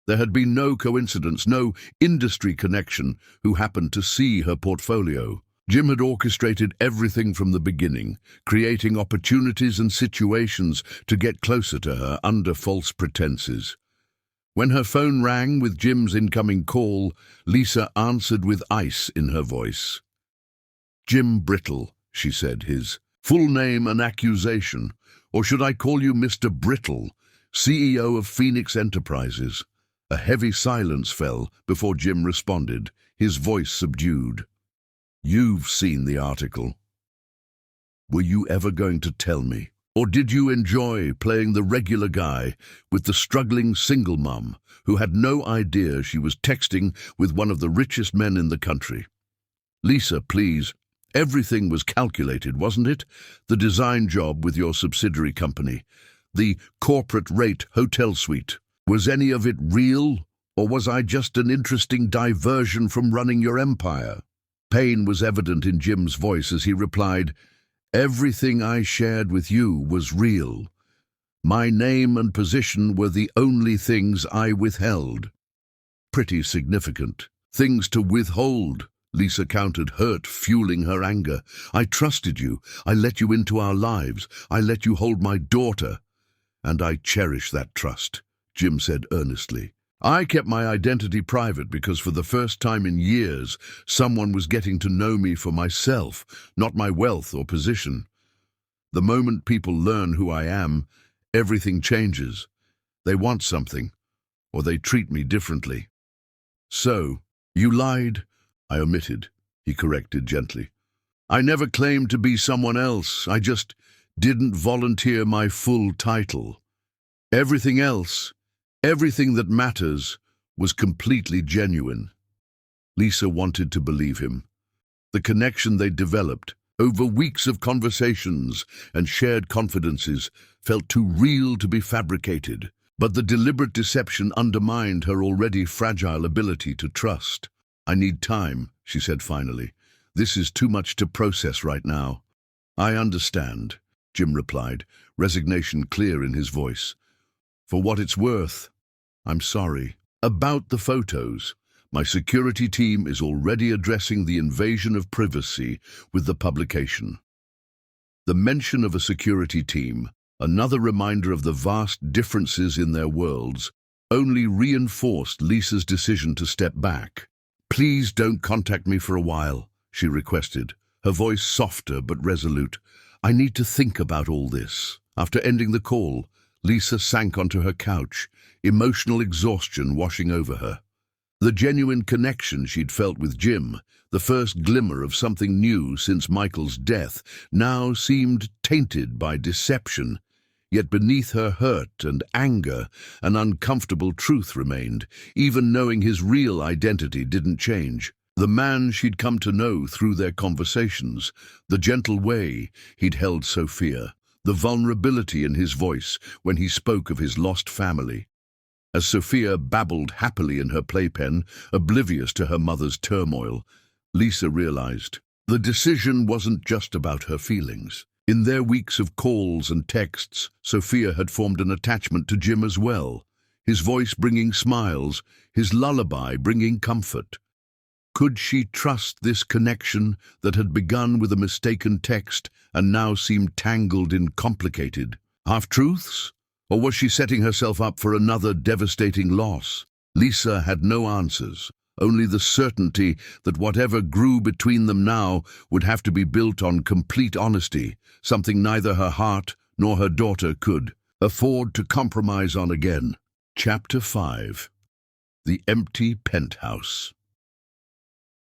S1: There had been no coincidence, no industry connection who happened to see her portfolio. Jim had orchestrated everything from the beginning, creating opportunities and situations to get closer to her under false pretenses. When her phone rang with Jim's incoming call, Lisa answered with ice in her voice. "Jim Brittle," she said, his full name an accusation. "Or should I call you Mr. Brittle, CEO of Phoenix Enterprises?" A heavy silence fell before Jim responded, his voice subdued. "You've seen the article. Were you ever going to tell me? Or did you enjoy playing the regular guy with the struggling single mum who had no idea she was texting with one of the richest men in the country? Lisa, please. Everything was calculated, wasn't it? The design job with your subsidiary company, the corporate rate hotel suite. Was any of it real, or was I just an interesting diversion from running your empire?" Pain was evident in Jim's voice as he replied, "Everything I shared with you was real. My name and position were the only things I withheld." "Pretty significant. Things to withhold," Lisa countered, hurt fueling her anger. "I trusted you. I let you into our lives. I let you hold my daughter. And I cherish that trust," Jim said earnestly. "I kept my identity private because for the first time in years, someone was getting to know me for myself, not my wealth or position. The moment people learn who I am, everything changes. They want something, or they treat me differently." "So, you lied?" "I omitted," he corrected gently. "I never claimed to be someone else. I just didn't volunteer my full title. Everything else, everything that matters, was completely genuine." Lisa wanted to believe him. The connection they developed, over weeks of conversations and shared confidences, felt too real to be fabricated. But the deliberate deception undermined her already fragile ability to trust. "I need time," she said finally. "This is too much to process right now." "I understand," Jim replied, resignation clear in his voice. "For what it's worth, I'm sorry. About the photos, my security team is already addressing the invasion of privacy with the publication." The mention of a security team, another reminder of the vast differences in their worlds, only reinforced Lisa's decision to step back. "Please don't contact me for a while," she requested, her voice softer but resolute. "I need to think about all this." After ending the call, Lisa sank onto her couch, emotional exhaustion washing over her. The genuine connection she'd felt with Jim, the first glimmer of something new since Michael's death, now seemed tainted by deception. Yet beneath her hurt and anger, an uncomfortable truth remained. Even knowing his real identity didn't change. The man she'd come to know through their conversations, the gentle way he'd held Sophia, the vulnerability in his voice when he spoke of his lost family. As Sophia babbled happily in her playpen, oblivious to her mother's turmoil, Lisa realized the decision wasn't just about her feelings. In their weeks of calls and texts, Sophia had formed an attachment to Jim as well, his voice bringing smiles, his lullaby bringing comfort. Could she trust this connection that had begun with a mistaken text and now seemed tangled in complicated half-truths? Or was she setting herself up for another devastating loss? Lisa had no answers, only the certainty that whatever grew between them now would have to be built on complete honesty, something neither her heart nor her daughter could afford to compromise on again. Chapter 5. The Empty Penthouse.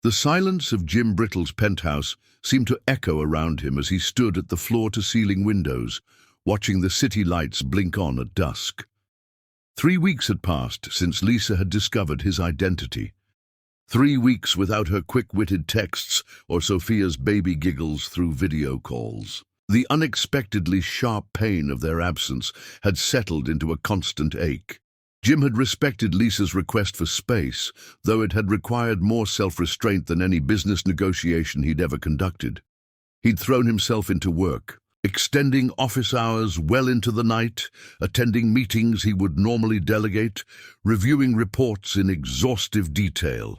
S1: The silence of Jim Brittle's penthouse seemed to echo around him as he stood at the floor-to-ceiling windows, watching the city lights blink on at dusk. 3 weeks had passed since Lisa had discovered his identity. 3 weeks without her quick-witted texts or Sophia's baby giggles through video calls. The unexpectedly sharp pain of their absence had settled into a constant ache. Jim had respected Lisa's request for space, though it had required more self-restraint than any business negotiation he'd ever conducted. He'd thrown himself into work, extending office hours well into the night, attending meetings he would normally delegate, reviewing reports in exhaustive detail,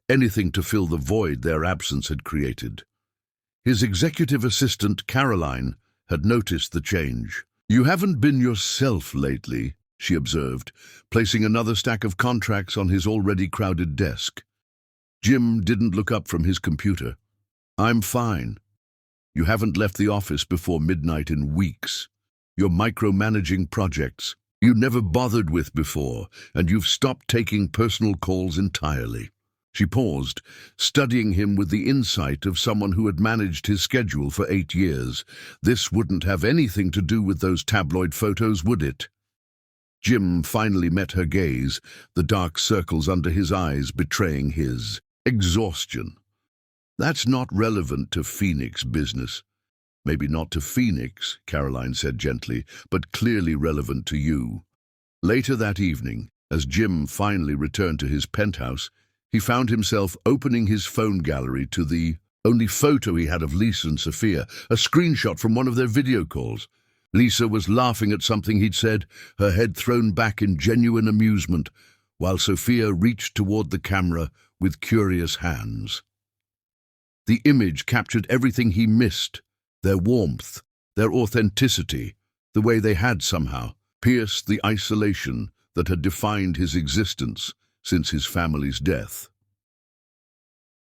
S1: anything to fill the void their absence had created. His executive assistant, Caroline, had noticed the change. "You haven't been yourself lately," she observed, placing another stack of contracts on his already crowded desk. Jim didn't look up from his computer. "I'm fine. You haven't left the office before midnight in weeks. You're micromanaging projects you never bothered with before, and you've stopped taking personal calls entirely." She paused, studying him with the insight of someone who had managed his schedule for 8 years. This wouldn't have anything to do with those tabloid photos, would it? Jim finally met her gaze, the dark circles under his eyes betraying his exhaustion. "That's not relevant to Phoenix business." "Maybe not to Phoenix," Caroline said gently, "but clearly relevant to you." Later that evening, as Jim finally returned to his penthouse, he found himself opening his phone gallery to the only photo he had of Lisa and Sophia, a screenshot from one of their video calls. Lisa was laughing at something he'd said, her head thrown back in genuine amusement, while Sophia reached toward the camera with curious hands. The image captured everything he missed: their warmth, their authenticity, the way they had somehow pierced the isolation that had defined his existence since his family's death.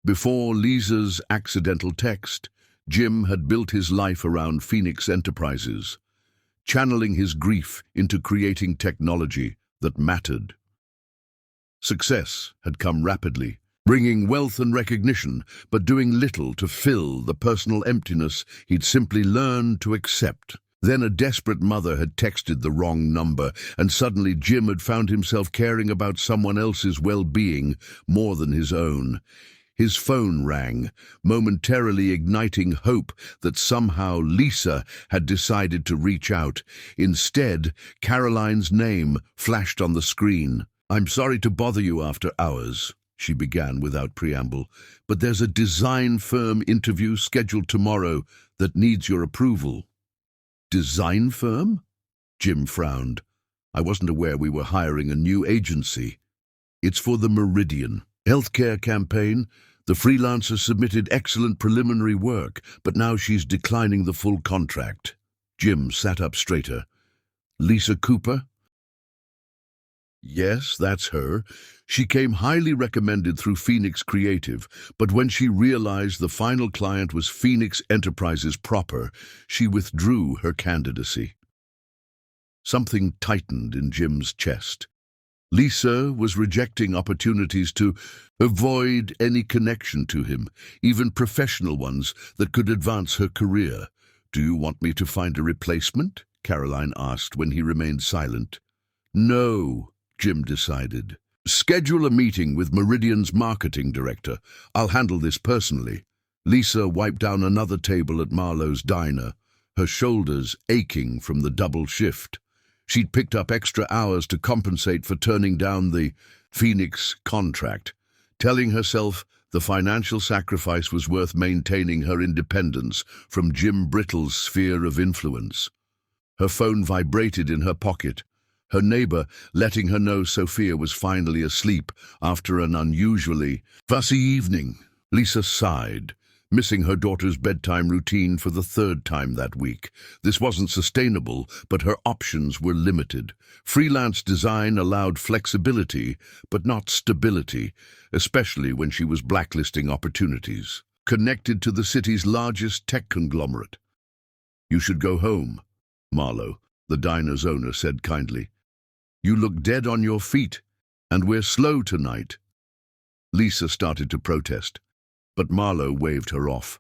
S1: Before Lisa's accidental text, Jim had built his life around Phoenix Enterprises, channeling his grief into creating technology that mattered. Success had come rapidly, bringing wealth and recognition, but doing little to fill the personal emptiness he'd simply learned to accept. Then a desperate mother had texted the wrong number, and suddenly Jim had found himself caring about someone else's well-being more than his own. His phone rang, momentarily igniting hope that somehow Lisa had decided to reach out. Instead, Caroline's name flashed on the screen. "I'm sorry to bother you after hours," she began without preamble, "but there's a design firm interview scheduled tomorrow that needs your approval." "Design firm?" Jim frowned. "I wasn't aware we were hiring a new agency." "It's for the Meridian healthcare campaign. The freelancer submitted excellent preliminary work, but now she's declining the full contract." Jim sat up straighter. "Lisa Cooper?" "Yes, that's her. She came highly recommended through Phoenix Creative, but when she realized the final client was Phoenix Enterprises proper, she withdrew her candidacy." Something tightened in Jim's chest. Lisa was rejecting opportunities to avoid any connection to him, even professional ones that could advance her career. "Do you want me to find a replacement?" Caroline asked when he remained silent. "No," Jim decided. "Schedule a meeting with Meridian's marketing director. I'll handle this personally." Lisa wiped down another table at Marlowe's diner, her shoulders aching from the double shift. She'd picked up extra hours to compensate for turning down the Phoenix contract, telling herself the financial sacrifice was worth maintaining her independence from Jim Brittle's sphere of influence. Her phone vibrated in her pocket, her neighbor letting her know Sophia was finally asleep after an unusually fussy evening. Lisa sighed, missing her daughter's bedtime routine for the 3rd time that week. This wasn't sustainable, but her options were limited. Freelance design allowed flexibility, but not stability, especially when she was blacklisting opportunities connected to the city's largest tech conglomerate. "You should go home," Marlowe, the diner's owner, said kindly. "You look dead on your feet, and we're slow tonight." Lisa started to protest, but Marlowe waved her off.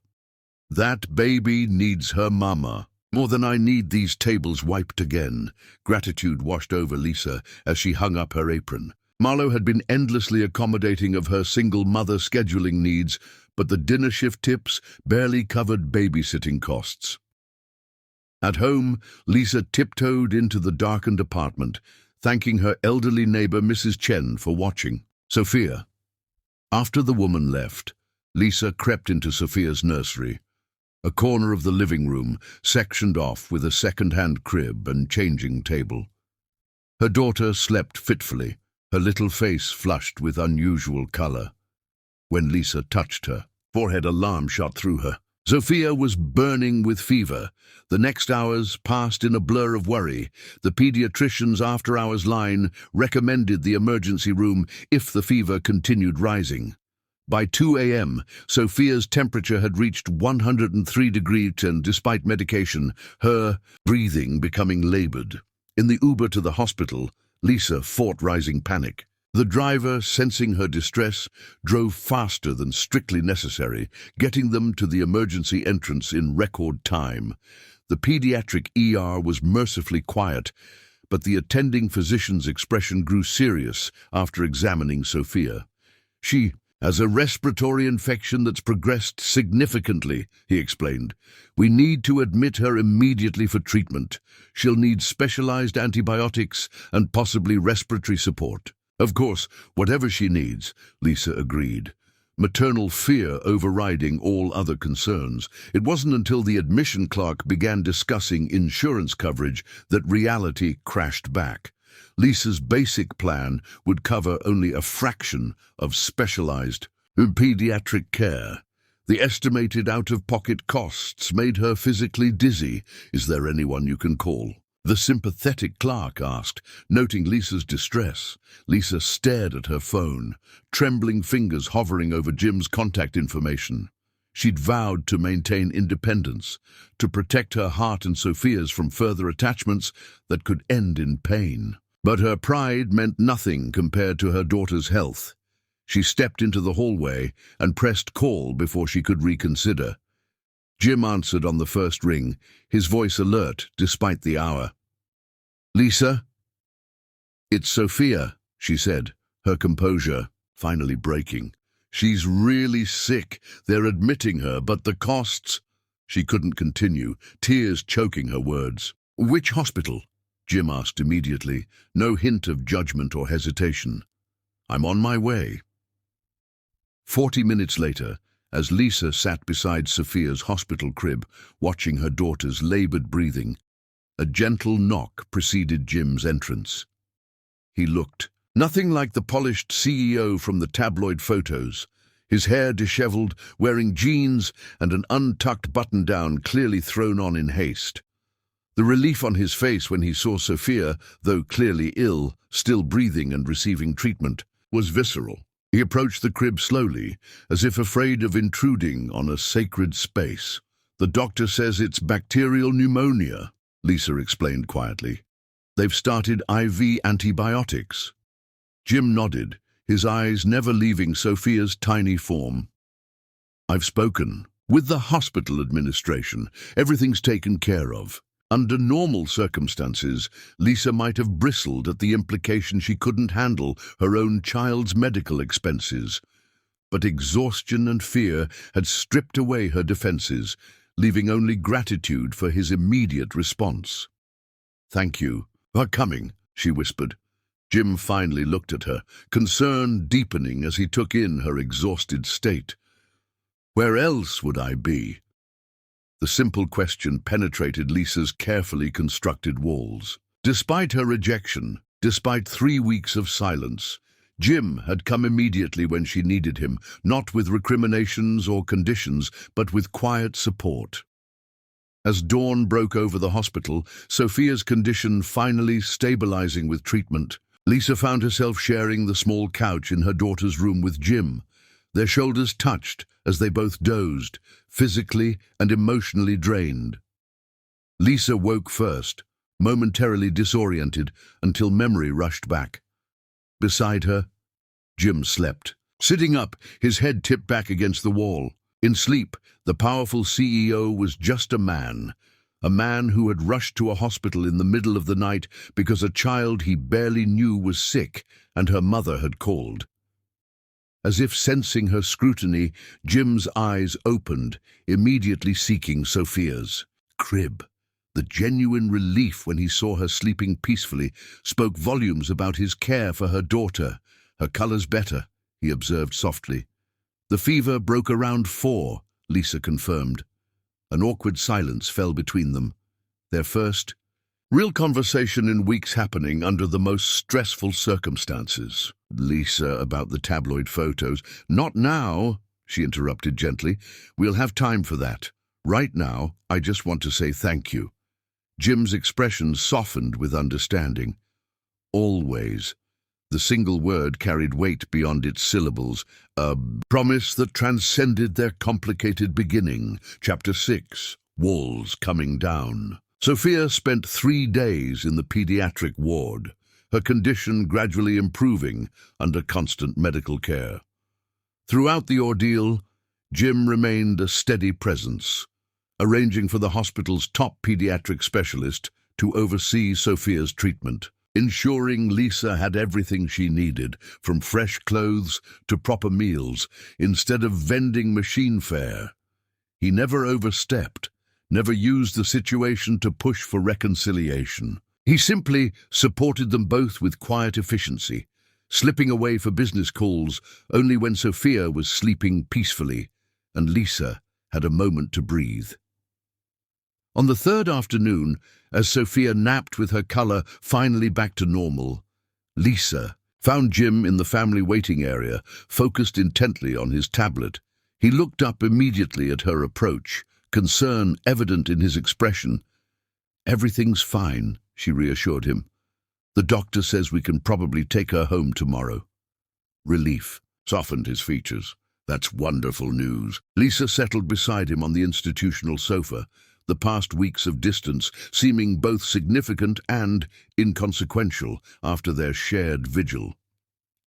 S1: "That baby needs her mama more than I need these tables wiped again." Gratitude washed over Lisa as she hung up her apron. Marlowe had been endlessly accommodating of her single mother scheduling needs, but the dinner shift tips barely covered babysitting costs. At home, Lisa tiptoed into the darkened apartment, thanking her elderly neighbor Mrs. Chen for watching. Sophia. After the woman left, Lisa crept into Sophia's nursery. a corner of the living room, sectioned off with a second-hand crib and changing table. Her daughter slept fitfully, her little face flushed with unusual color. When Lisa touched her, forehead alarm shot through her. Sophia was burning with fever. The next hours passed in a blur of worry. The pediatrician's after-hours line recommended the emergency room if the fever continued rising. By 2 a.m., Sophia's temperature had reached 103 degrees and, despite medication, her breathing becoming labored. In the Uber to the hospital, Lisa fought rising panic. The driver, sensing her distress, drove faster than strictly necessary, getting them to the emergency entrance in record time. The pediatric ER was mercifully quiet, but the attending physician's expression grew serious after examining Sophia. "She has a respiratory infection that's progressed significantly," he explained. "We need to admit her immediately for treatment. She'll need specialized antibiotics and possibly respiratory support." "Of course, whatever she needs," Lisa agreed, maternal fear overriding all other concerns. It wasn't until the admission clerk began discussing insurance coverage that reality crashed back. Lisa's basic plan would cover only a fraction of specialized pediatric care. The estimated out-of-pocket costs made her physically dizzy. "Is there anyone you can call?" the sympathetic clerk asked, noting Lisa's distress. Lisa stared at her phone, trembling fingers hovering over Jim's contact information. She'd vowed to maintain independence, to protect her heart and Sophia's from further attachments that could end in pain. But her pride meant nothing compared to her daughter's health. She stepped into the hallway and pressed call before she could reconsider. Jim answered on the first ring, his voice alert despite the hour. "Lisa?" "It's Sophia," she said, her composure finally breaking. "She's really sick. They're admitting her, but the costs—" She couldn't continue, tears choking her words. "Which hospital?" Jim asked immediately, no hint of judgment or hesitation. "I'm on my way." 40 minutes later, as Lisa sat beside Sophia's hospital crib, watching her daughter's labored breathing, a gentle knock preceded Jim's entrance. He looked nothing like the polished CEO from the tabloid photos, his hair disheveled, wearing jeans and an untucked button-down clearly thrown on in haste. The relief on his face when he saw Sophia, though clearly ill, still breathing and receiving treatment, was visceral. He approached the crib slowly, as if afraid of intruding on a sacred space. "The doctor says it's bacterial pneumonia," Lisa explained quietly. "They've started IV antibiotics." Jim nodded, his eyes never leaving Sophia's tiny form. "I've spoken with the hospital administration. Everything's taken care of." Under normal circumstances, Lisa might have bristled at the implication she couldn't handle her own child's medical expenses. But exhaustion and fear had stripped away her defenses, leaving only gratitude for his immediate response. "Thank you for coming," she whispered. Jim finally looked at her, concern deepening as he took in her exhausted state. "Where else would I be?" The simple question penetrated Lisa's carefully constructed walls. Despite her rejection, despite 3 weeks of silence, Jim had come immediately when she needed him, not with recriminations or conditions, but with quiet support. As dawn broke over the hospital, Sophia's condition finally stabilizing with treatment, Lisa found herself sharing the small couch in her daughter's room with Jim. Their shoulders touched as they both dozed, physically and emotionally drained. Lisa woke first, momentarily disoriented until memory rushed back. Beside her, Jim slept, sitting up, his head tipped back against the wall. In sleep, the powerful CEO was just a man who had rushed to a hospital in the middle of the night because a child he barely knew was sick and her mother had called. As if sensing her scrutiny, Jim's eyes opened, immediately seeking Sophia's crib. The genuine relief when he saw her sleeping peacefully spoke volumes about his care for her daughter. "Her color's better," he observed softly. "The fever broke around 4, Lisa confirmed. An awkward silence fell between them. Their first real conversation in weeks, happening under the most stressful circumstances. Lisa, about the tabloid photos. "Not now," she interrupted gently. "We'll have time for that. Right now, I just want to say thank you." Jim's expression softened with understanding. Always. The single word carried weight beyond its syllables, a promise that transcended their complicated beginning. Chapter 6, Walls Coming Down. Sophia spent 3 days in the pediatric ward, her condition gradually improving under constant medical care. Throughout the ordeal, Jim remained a steady presence, arranging for the hospital's top pediatric specialist to oversee Sophia's treatment, ensuring Lisa had everything she needed, from fresh clothes to proper meals, instead of vending machine fare. He never overstepped, never used the situation to push for reconciliation. He simply supported them both with quiet efficiency, slipping away for business calls only when Sophia was sleeping peacefully and Lisa had a moment to breathe. On the third afternoon, as Sophia napped with her color finally back to normal, Lisa found Jim in the family waiting area, focused intently on his tablet. He looked up immediately at her approach, concern evident in his expression. "Everything's fine," she reassured him. "The doctor says we can probably take her home tomorrow." Relief softened his features. "That's wonderful news." Lisa settled beside him on the institutional sofa, the past weeks of distance seeming both significant and inconsequential after their shared vigil.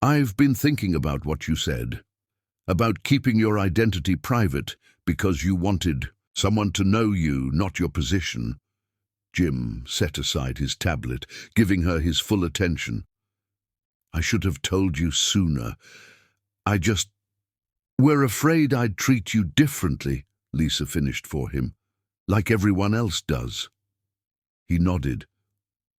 S1: "I've been thinking about what you said, about keeping your identity private because you wanted someone to know you, not your position." Jim set aside his tablet, giving her his full attention. "I should have told you sooner. We're afraid I'd treat you differently," Lisa finished for him. "Like everyone else does." He nodded,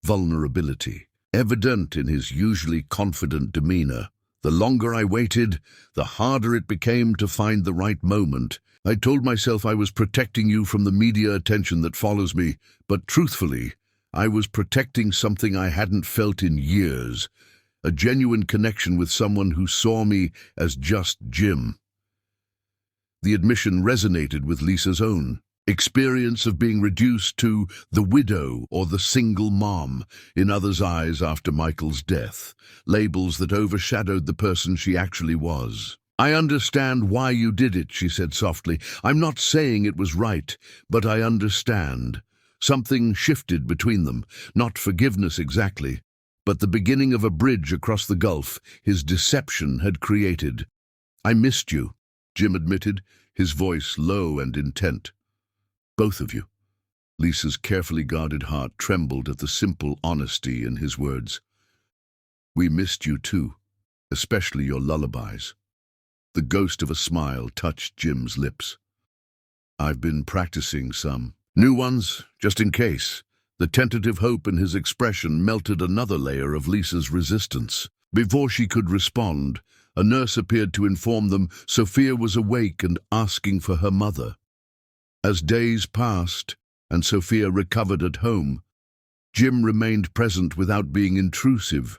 S1: vulnerability evident in his usually confident demeanor. "The longer I waited, the harder it became to find the right moment. I told myself I was protecting you from the media attention that follows me, but truthfully, I was protecting something I hadn't felt in years, a genuine connection with someone who saw me as just Jim." The admission resonated with Lisa's own experience of being reduced to the widow or the single mom in others' eyes after Michael's death, labels that overshadowed the person she actually was. "I understand why you did it," she said softly. "I'm not saying it was right, but I understand." Something shifted between them, not forgiveness exactly, but the beginning of a bridge across the gulf his deception had created. "I missed you," Jim admitted, his voice low and intent. "Both of you." Lisa's carefully guarded heart trembled at the simple honesty in his words. "We missed you too, especially your lullabies." The ghost of a smile touched Jim's lips. "I've been practicing some new ones, just in case." The tentative hope in his expression melted another layer of Lisa's resistance. Before she could respond, a nurse appeared to inform them Sophia was awake and asking for her mother. As days passed and Sophia recovered at home, Jim remained present without being intrusive,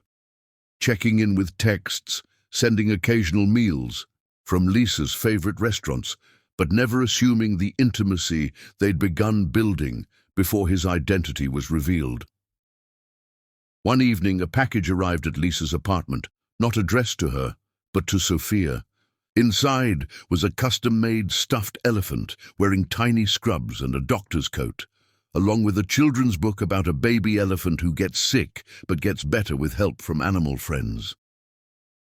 S1: checking in with texts, sending occasional meals from Lisa's favorite restaurants, but never assuming the intimacy they'd begun building before his identity was revealed. One evening, a package arrived at Lisa's apartment, not addressed to her, but to Sophia. Inside was a custom-made stuffed elephant wearing tiny scrubs and a doctor's coat, along with a children's book about a baby elephant who gets sick but gets better with help from animal friends.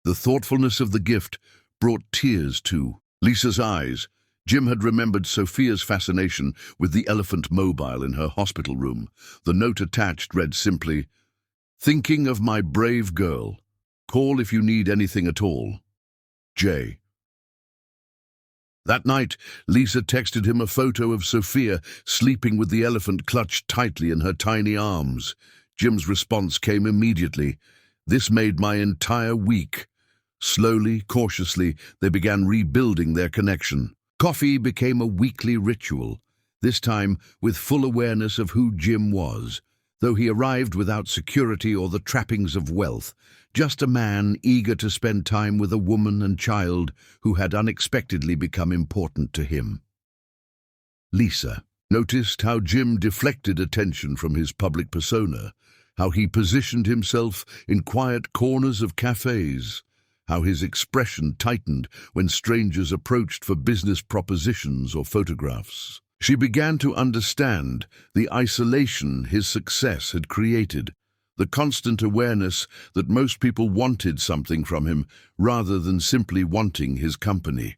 S1: The thoughtfulness of the gift brought tears to Lisa's eyes. Jim had remembered Sophia's fascination with the elephant mobile in her hospital room. The note attached read simply, "Thinking of my brave girl. Call if you need anything at all. Jay." That night, Lisa texted him a photo of Sophia sleeping with the elephant clutched tightly in her tiny arms. Jim's response came immediately. "This made my entire week." Slowly, cautiously, they began rebuilding their connection. Coffee became a weekly ritual. this time with full awareness of who Jim was, though he arrived without security or the trappings of wealth, just a man eager to spend time with a woman and child who had unexpectedly become important to him. Lisa noticed how Jim deflected attention from his public persona, how he positioned himself in quiet corners of cafes, how his expression tightened when strangers approached for business propositions or photographs. She began to understand the isolation his success had created, the constant awareness that most people wanted something from him rather than simply wanting his company.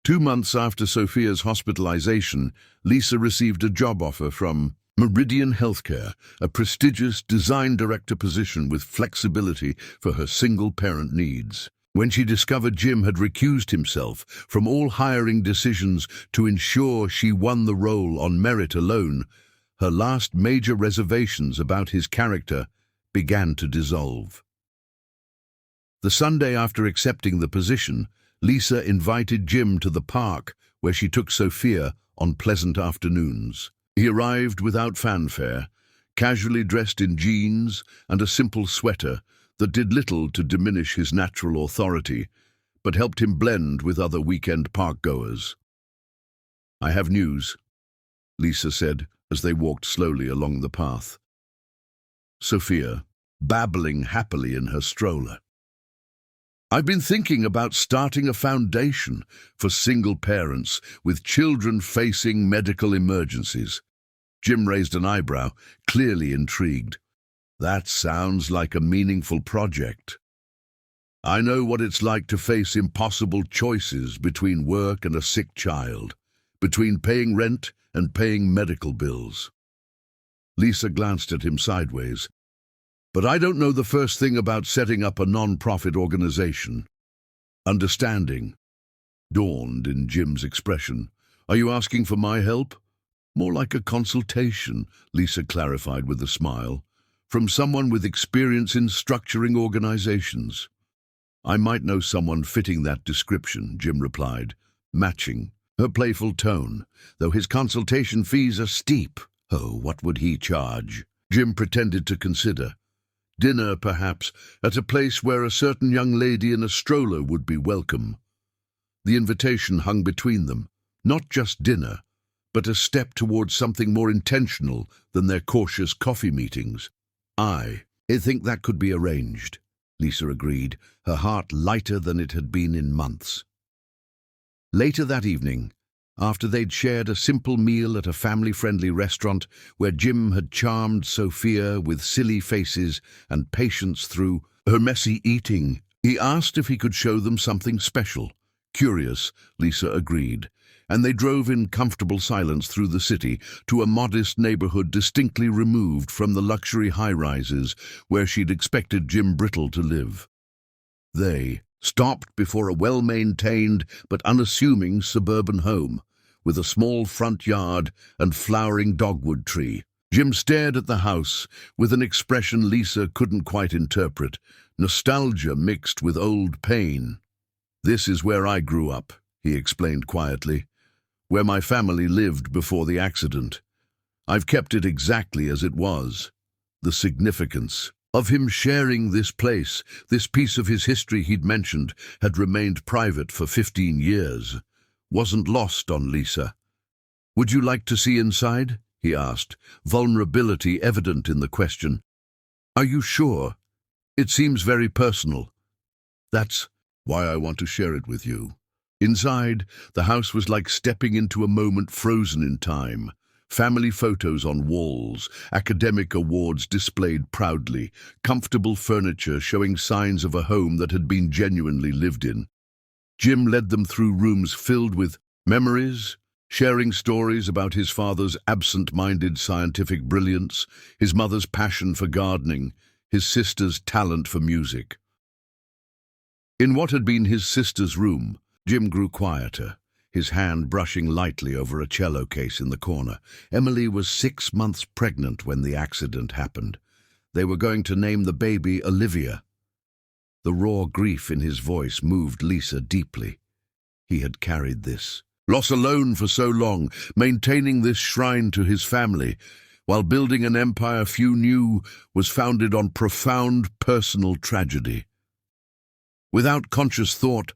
S1: 2 months after Sophia's hospitalization, Lisa received a job offer from Meridian Healthcare, a prestigious design director position with flexibility for her single-parent needs. When she discovered Jim had recused himself from all hiring decisions to ensure she won the role on merit alone, her last major reservations about his character began to dissolve. The Sunday after accepting the position, Lisa invited Jim to the park where she took Sophia on pleasant afternoons. He arrived without fanfare, casually dressed in jeans and a simple sweater that did little to diminish his natural authority, but helped him blend with other weekend park-goers. "I have news," Lisa said as they walked slowly along the path. Sophia, babbling happily in her stroller. "I've been thinking about starting a foundation for single parents with children facing medical emergencies." Jim raised an eyebrow, clearly intrigued. "That sounds like a meaningful project. I know what it's like to face impossible choices between work and a sick child, between paying rent and paying medical bills." Lisa glanced at him sideways. "But I don't know the first thing about setting up a non-profit organization." Understanding dawned in Jim's expression. "Are you asking for my help?" "More like a consultation," Lisa clarified with a smile. "From someone with experience in structuring organizations." "I might know someone fitting that description," Jim replied, matching her playful tone, "though his consultation fees are steep." "Oh, what would he charge?" Jim pretended to consider. "Dinner, perhaps, at a place where a certain young lady in a stroller would be welcome." The invitation hung between them, not just dinner, but a step towards something more intentional than their cautious coffee meetings. "I think that could be arranged," Lisa agreed, her heart lighter than it had been in months. Later that evening, after they'd shared a simple meal at a family-friendly restaurant where Jim had charmed Sophia with silly faces and patience through her messy eating, he asked if he could show them something special. Curious, Lisa agreed, and they drove in comfortable silence through the city to a modest neighborhood distinctly removed from the luxury high-rises where she'd expected Jim Brittle to live. They stopped before a well-maintained but unassuming suburban home, with a small front yard and flowering dogwood tree. Jim stared at the house with an expression Lisa couldn't quite interpret, nostalgia mixed with old pain. "This is where I grew up," he explained quietly, "where my family lived before the accident. I've kept it exactly as it was." The significance of him sharing this place, this piece of his history he'd mentioned, had remained private for 15 years, wasn't lost on Lisa. "Would you like to see inside?" he asked, vulnerability evident in the question. "Are you sure? It seems very personal." "That's why I want to share it with you." Inside, the house was like stepping into a moment frozen in time. Family photos on walls, academic awards displayed proudly, comfortable furniture showing signs of a home that had been genuinely lived in. Jim led them through rooms filled with memories, sharing stories about his father's absent-minded scientific brilliance, his mother's passion for gardening, his sister's talent for music. In what had been his sister's room, Jim grew quieter, his hand brushing lightly over a cello case in the corner. Emily was 6 months pregnant when the accident happened. They were going to name the baby Olivia. The raw grief in his voice moved Lisa deeply. He had carried this Lost alone for so long, maintaining this shrine to his family, while building an empire few knew was founded on profound personal tragedy. Without conscious thought,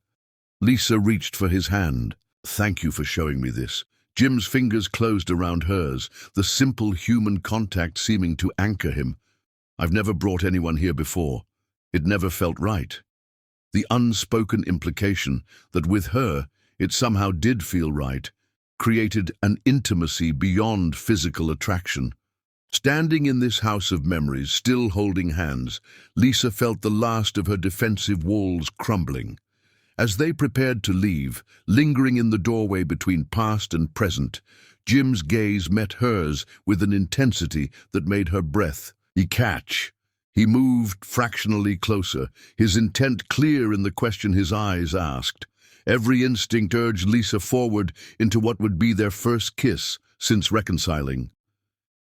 S1: Lisa reached for his hand. "Thank you for showing me this." Jim's fingers closed around hers, the simple human contact seeming to anchor him. "I've never brought anyone here before. It never felt right." The unspoken implication that with her it somehow did feel right created an intimacy beyond physical attraction. Standing in this house of memories, still holding hands, Lisa felt the last of her defensive walls crumbling. As they prepared to leave, lingering in the doorway between past and present, Jim's gaze met hers with an intensity that made her breath catch. He moved fractionally closer, his intent clear in the question his eyes asked. Every instinct urged Lisa forward into what would be their first kiss since reconciling.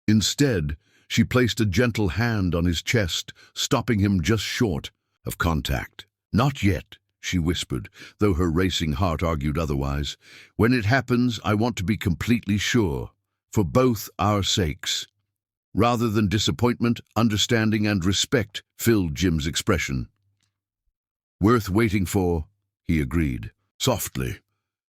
S1: Instead, she placed a gentle hand on his chest, stopping him just short of contact. "Not yet," she whispered, though her racing heart argued otherwise. "When it happens, I want to be completely sure, for both our sakes." Rather than disappointment, understanding and respect filled Jim's expression. "Worth waiting for," he agreed, softly.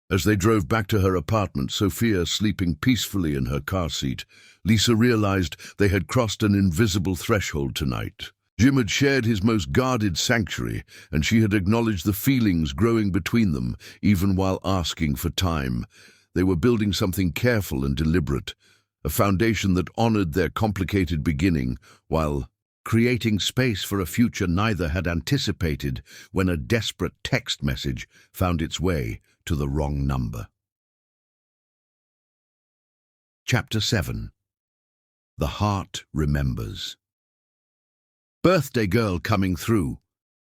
S1: As they drove back to her apartment, Sophia sleeping peacefully in her car seat, Lisa realized they had crossed an invisible threshold tonight. Jim had shared his most guarded sanctuary, and she had acknowledged the feelings growing between them, even while asking for time. They were building something careful and deliberate, a foundation that honored their complicated beginning, while creating space for a future neither had anticipated when a desperate text message found its way to the wrong number. Chapter 7. The Heart Remembers. "Birthday girl coming through,"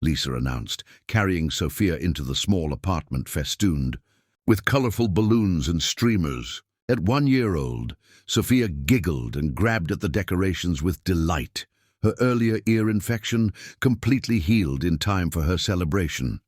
S1: Lisa announced, carrying Sophia into the small apartment festooned with colorful balloons and streamers. At 1 year old, Sophia giggled and grabbed at the decorations with delight. Her earlier ear infection completely healed in time for her celebration.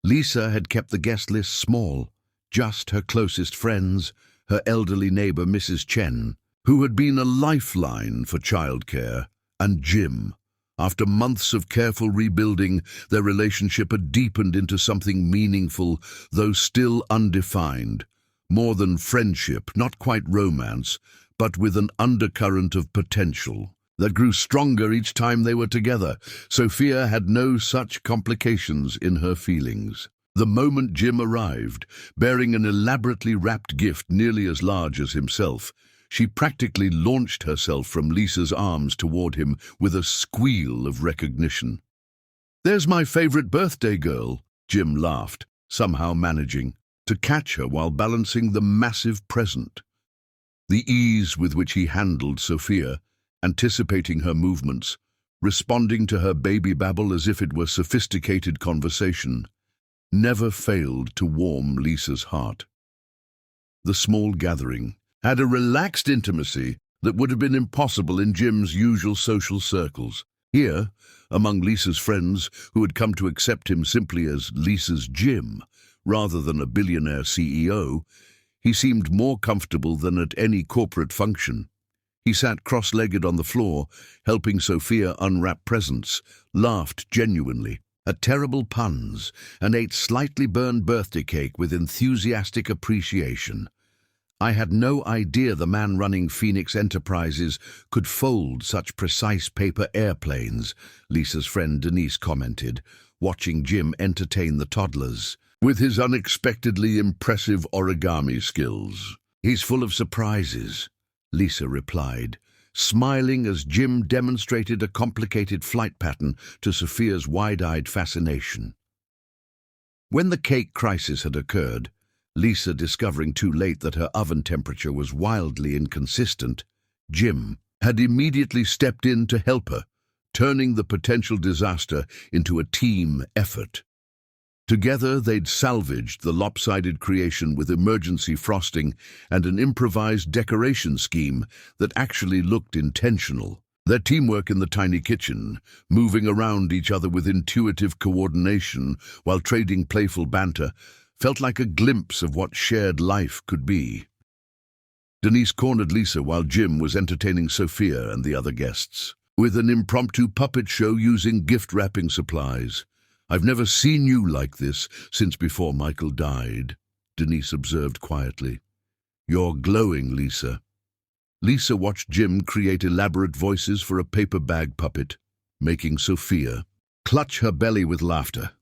S1: Lisa had kept the guest list small, just her closest friends, her elderly neighbor Mrs. Chen, who had been a lifeline for childcare, and Jim. After months of careful rebuilding, their relationship had deepened into something meaningful, though still undefined. More than friendship, not quite romance, but with an undercurrent of potential that grew stronger each time they were together. Sophia had no such complications in her feelings. The moment Jim arrived, bearing an elaborately wrapped gift nearly as large as himself, she practically launched herself from Lisa's arms toward him with a squeal of recognition. "There's my favorite birthday girl," Jim laughed, somehow managing to catch her while balancing the massive present. The ease with which he handled Sophia, anticipating her movements, responding to her baby babble as if it were sophisticated conversation, never failed to warm Lisa's heart. The small gathering had a relaxed intimacy that would have been impossible in Jim's usual social circles. Here, among Lisa's friends who had come to accept him simply as Lisa's Jim, rather than a billionaire CEO, he seemed more comfortable than at any corporate function. He sat cross-legged on the floor, helping Sophia unwrap presents, laughed genuinely at terrible puns, and ate slightly burned birthday cake with enthusiastic appreciation. "I had no idea the man running Phoenix Enterprises could fold such precise paper airplanes," Lisa's friend Denise commented, watching Jim entertain the toddlers with his unexpectedly impressive origami skills. "He's full of surprises," Lisa replied, smiling as Jim demonstrated a complicated flight pattern to Sophia's wide-eyed fascination. When the cake crisis had occurred, Lisa discovering too late that her oven temperature was wildly inconsistent, Jim had immediately stepped in to help her, turning the potential disaster into a team effort. Together, they'd salvaged the lopsided creation with emergency frosting and an improvised decoration scheme that actually looked intentional. Their teamwork in the tiny kitchen, moving around each other with intuitive coordination while trading playful banter, felt like a glimpse of what shared life could be. Denise cornered Lisa while Jim was entertaining Sophia and the other guests with an impromptu puppet show using gift-wrapping supplies. "I've never seen you like this since before Michael died," Denise observed quietly. "You're glowing, Lisa." Lisa watched Jim create elaborate voices for a paper bag puppet, making Sophia clutch her belly with laughter.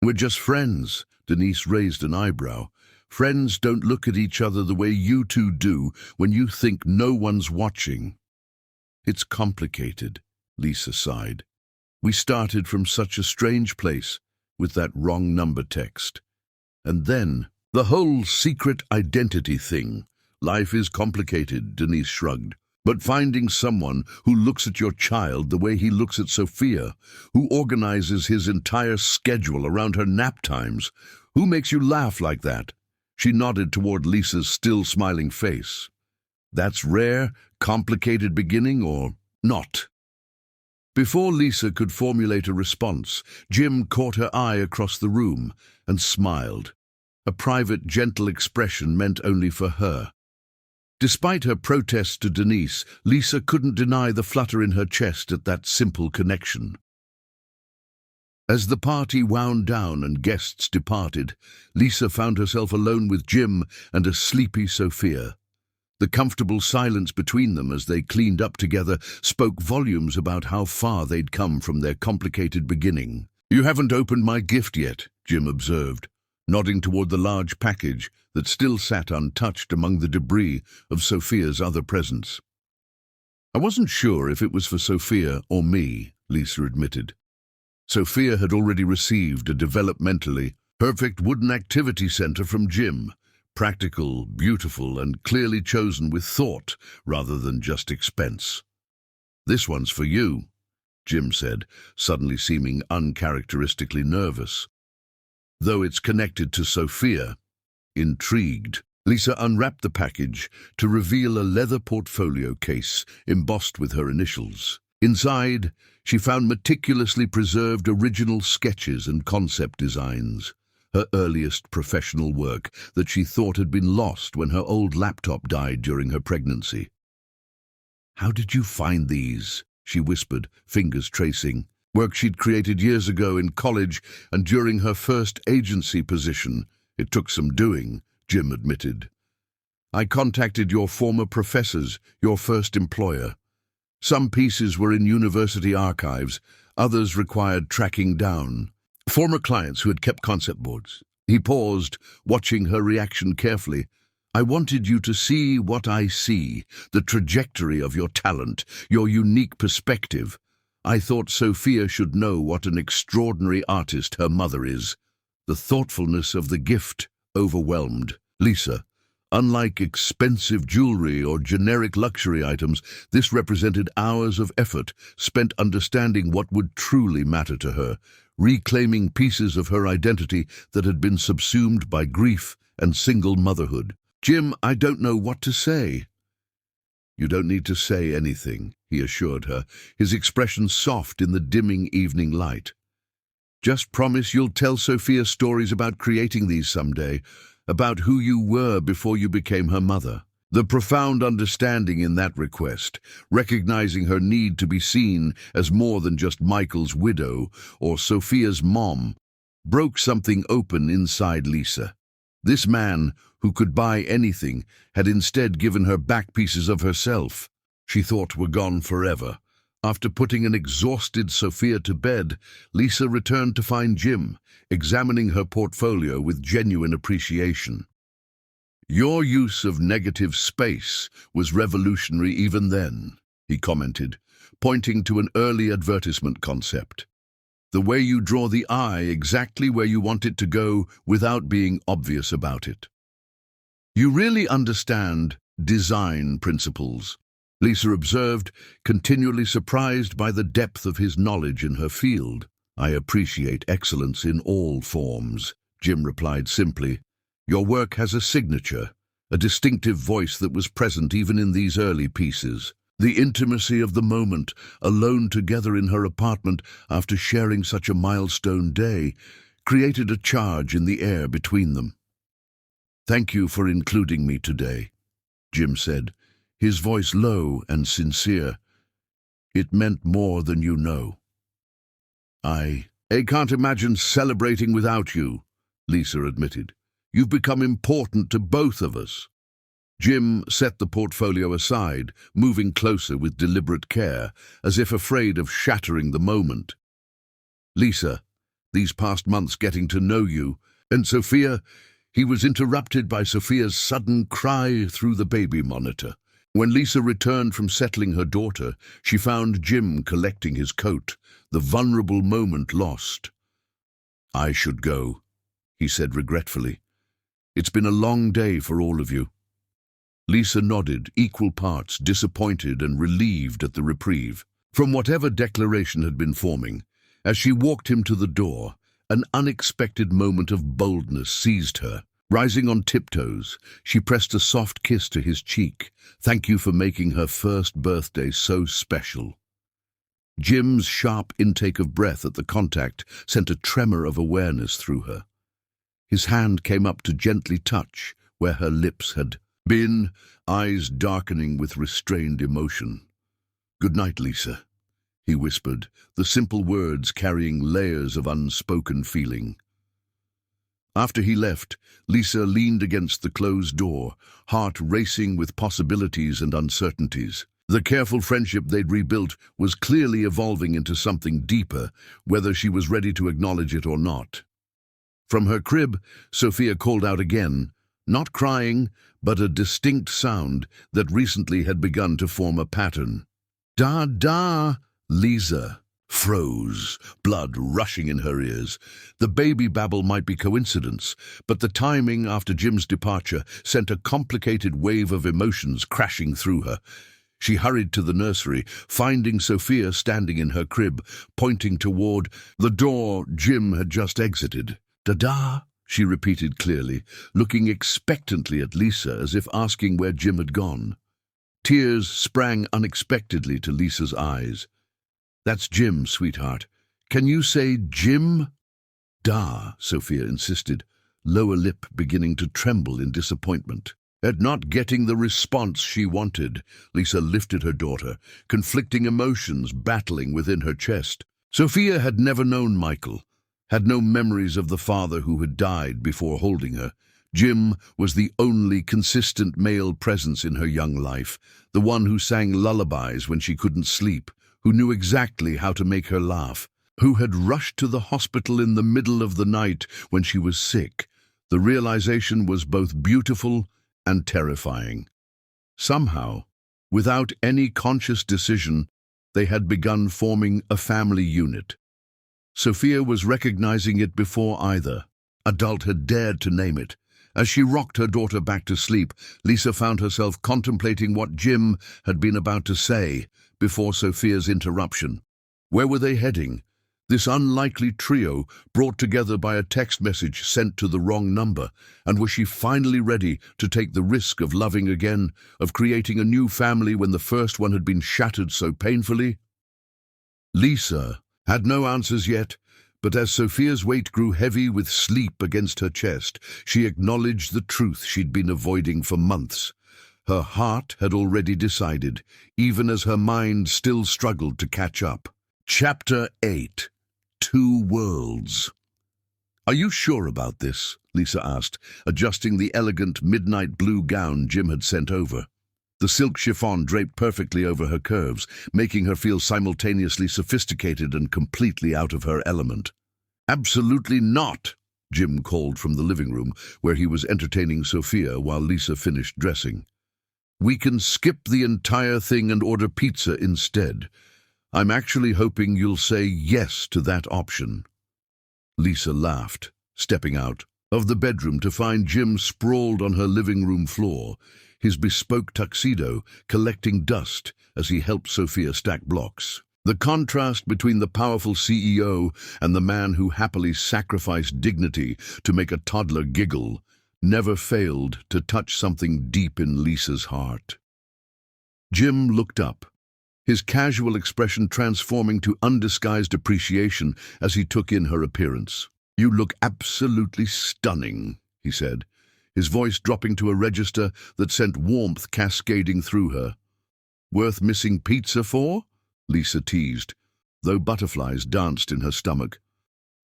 S1: "We're just friends," Denise raised an eyebrow. "Friends don't look at each other the way you two do when you think no one's watching." "It's complicated," Lisa sighed. "We started from such a strange place with that wrong number text. And then, the whole secret identity thing. Life is complicated," Denise shrugged. "But finding someone who looks at your child the way he looks at Sophia, who organizes his entire schedule around her nap times, who makes you laugh like that?" She nodded toward Lisa's still smiling face. "That's rare, complicated beginning, or not?" Before Lisa could formulate a response, Jim caught her eye across the room and smiled. A private, gentle expression meant only for her. Despite her protests to Denise, Lisa couldn't deny the flutter in her chest at that simple connection. As the party wound down and guests departed, Lisa found herself alone with Jim and a sleepy Sophia. The comfortable silence between them as they cleaned up together spoke volumes about how far they'd come from their complicated beginning. "You haven't opened my gift yet," Jim observed, nodding toward the large package that still sat untouched among the debris of Sophia's other presents. "I wasn't sure if it was for Sophia or me," Lisa admitted. Sophia had already received a developmentally perfect wooden activity center from Jim, practical, beautiful, and clearly chosen with thought rather than just expense. "This one's for you," Jim said, suddenly seeming uncharacteristically nervous. "Though it's connected to Sophia." Intrigued, Lisa unwrapped the package to reveal a leather portfolio case embossed with her initials. Inside, she found meticulously preserved original sketches and concept designs, her earliest professional work that she thought had been lost when her old laptop died during her pregnancy. "How did you find these?" she whispered, fingers tracing. "Work she'd created years ago in college and during her first agency position. It took some doing," Jim admitted. "I contacted your former professors, your first employer. Some pieces were in university archives, others required tracking down. Former clients who had kept concept boards." He paused, watching her reaction carefully. "I wanted you to see what I see, the trajectory of your talent, your unique perspective. I thought Sophia should know what an extraordinary artist her mother is." The thoughtfulness of the gift overwhelmed Lisa. Unlike expensive jewelry or generic luxury items, this represented hours of effort spent understanding what would truly matter to her, reclaiming pieces of her identity that had been subsumed by grief and single motherhood. "Jim, I don't know what to say." "You don't need to say anything," he assured her, his expression soft in the dimming evening light. "Just promise you'll tell Sophia stories about creating these someday, about who you were before you became her mother." The profound understanding in that request, recognizing her need to be seen as more than just Michael's widow or Sophia's mom, broke something open inside Lisa. This man, who could buy anything, had instead given her back pieces of herself she thought were gone forever. After putting an exhausted Sophia to bed, Lisa returned to find Jim, examining her portfolio with genuine appreciation. "Your use of negative space was revolutionary even then," he commented, pointing to an early advertisement concept. "The way you draw the eye exactly where you want it to go without being obvious about it. You really understand design principles," Lisa observed, continually surprised by the depth of his knowledge in her field. "I appreciate excellence in all forms," Jim replied simply. "Your work has a signature, a distinctive voice that was present even in these early pieces. The intimacy of the moment, alone together in her apartment after sharing such a milestone day, created a charge in the air between them. "Thank you for including me today," Jim said, his voice low and sincere. "It meant more than you know." I can't imagine celebrating without you," Lisa admitted. "You've become important to both of us." Jim set the portfolio aside, moving closer with deliberate care, as if afraid of shattering the moment. "Lisa, these past months getting to know you, and Sophia—" He was interrupted by Sophia's sudden cry through the baby monitor. When Lisa returned from settling her daughter, she found Jim collecting his coat, the vulnerable moment lost. "I should go," he said regretfully. "It's been a long day for all of you." Lisa nodded, equal parts disappointed and relieved at the reprieve. From whatever declaration had been forming, as she walked him to the door, an unexpected moment of boldness seized her. Rising on tiptoes, she pressed a soft kiss to his cheek. "Thank you for making her first birthday so special." Jim's sharp intake of breath at the contact sent a tremor of awareness through her. His hand came up to gently touch where her lips had been, eyes darkening with restrained emotion. "Good night, Lisa," he whispered, the simple words carrying layers of unspoken feeling. After he left, Lisa leaned against the closed door, heart racing with possibilities and uncertainties. The careful friendship they'd rebuilt was clearly evolving into something deeper, whether she was ready to acknowledge it or not. From her crib, Sophia called out again, not crying, but a distinct sound that recently had begun to form a pattern. "Da-da!" Lisa froze, blood rushing in her ears. The baby babble might be coincidence, but the timing after Jim's departure sent a complicated wave of emotions crashing through her. She hurried to the nursery, finding Sophia standing in her crib, pointing toward the door Jim had just exited. "Da-da!" she repeated clearly, looking expectantly at Lisa as if asking where Jim had gone. Tears sprang unexpectedly to Lisa's eyes. "That's Jim, sweetheart. Can you say Jim?" "Da," Sophia insisted, lower lip beginning to tremble in disappointment. At not getting the response she wanted, Lisa lifted her daughter, conflicting emotions battling within her chest. Sophia had never known Michael, had no memories of the father who had died before holding her. Jim was the only consistent male presence in her young life, the one who sang lullabies when she couldn't sleep, who knew exactly how to make her laugh, who had rushed to the hospital in the middle of the night when she was sick. The realization was both beautiful and terrifying. Somehow, without any conscious decision, they had begun forming a family unit. Sophia was recognizing it before either adult had dared to name it. As she rocked her daughter back to sleep, Lisa found herself contemplating what Jim had been about to say before Sophia's interruption. Where were they heading? This unlikely trio brought together by a text message sent to the wrong number, and was she finally ready to take the risk of loving again, of creating a new family when the first one had been shattered so painfully? Lisa had no answers yet, but as Sophia's weight grew heavy with sleep against her chest, she acknowledged the truth she'd been avoiding for months. Her heart had already decided, even as her mind still struggled to catch up. Chapter 8. Two Worlds. "Are you sure about this?" Lisa asked, adjusting the elegant midnight blue gown Jim had sent over. The silk chiffon draped perfectly over her curves, making her feel simultaneously sophisticated and completely out of her element. "Absolutely not," Jim called from the living room, where he was entertaining Sophia while Lisa finished dressing. "We can skip the entire thing and order pizza instead. I'm actually hoping you'll say yes to that option." Lisa laughed, stepping out of the bedroom to find Jim sprawled on her living room floor, his bespoke tuxedo collecting dust as he helped Sophia stack blocks. The contrast between the powerful CEO and the man who happily sacrificed dignity to make a toddler giggle never failed to touch something deep in Lisa's heart. Jim looked up, his casual expression transforming to undisguised appreciation as he took in her appearance. "You look absolutely stunning," he said, his voice dropping to a register that sent warmth cascading through her. "Worth missing pizza for?" Lisa teased, though butterflies danced in her stomach.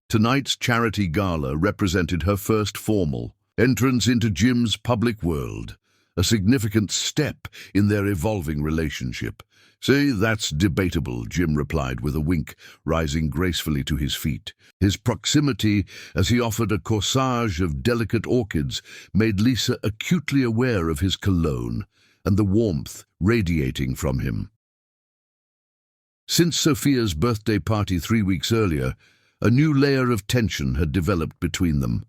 S1: Tonight's charity gala represented her first formal entrance into Jim's public world, a significant step in their evolving relationship. "See, that's debatable," Jim replied with a wink, rising gracefully to his feet. His proximity, as he offered a corsage of delicate orchids, made Lisa acutely aware of his cologne and the warmth radiating from him. Since Sophia's birthday party 3 weeks earlier, a new layer of tension had developed between them.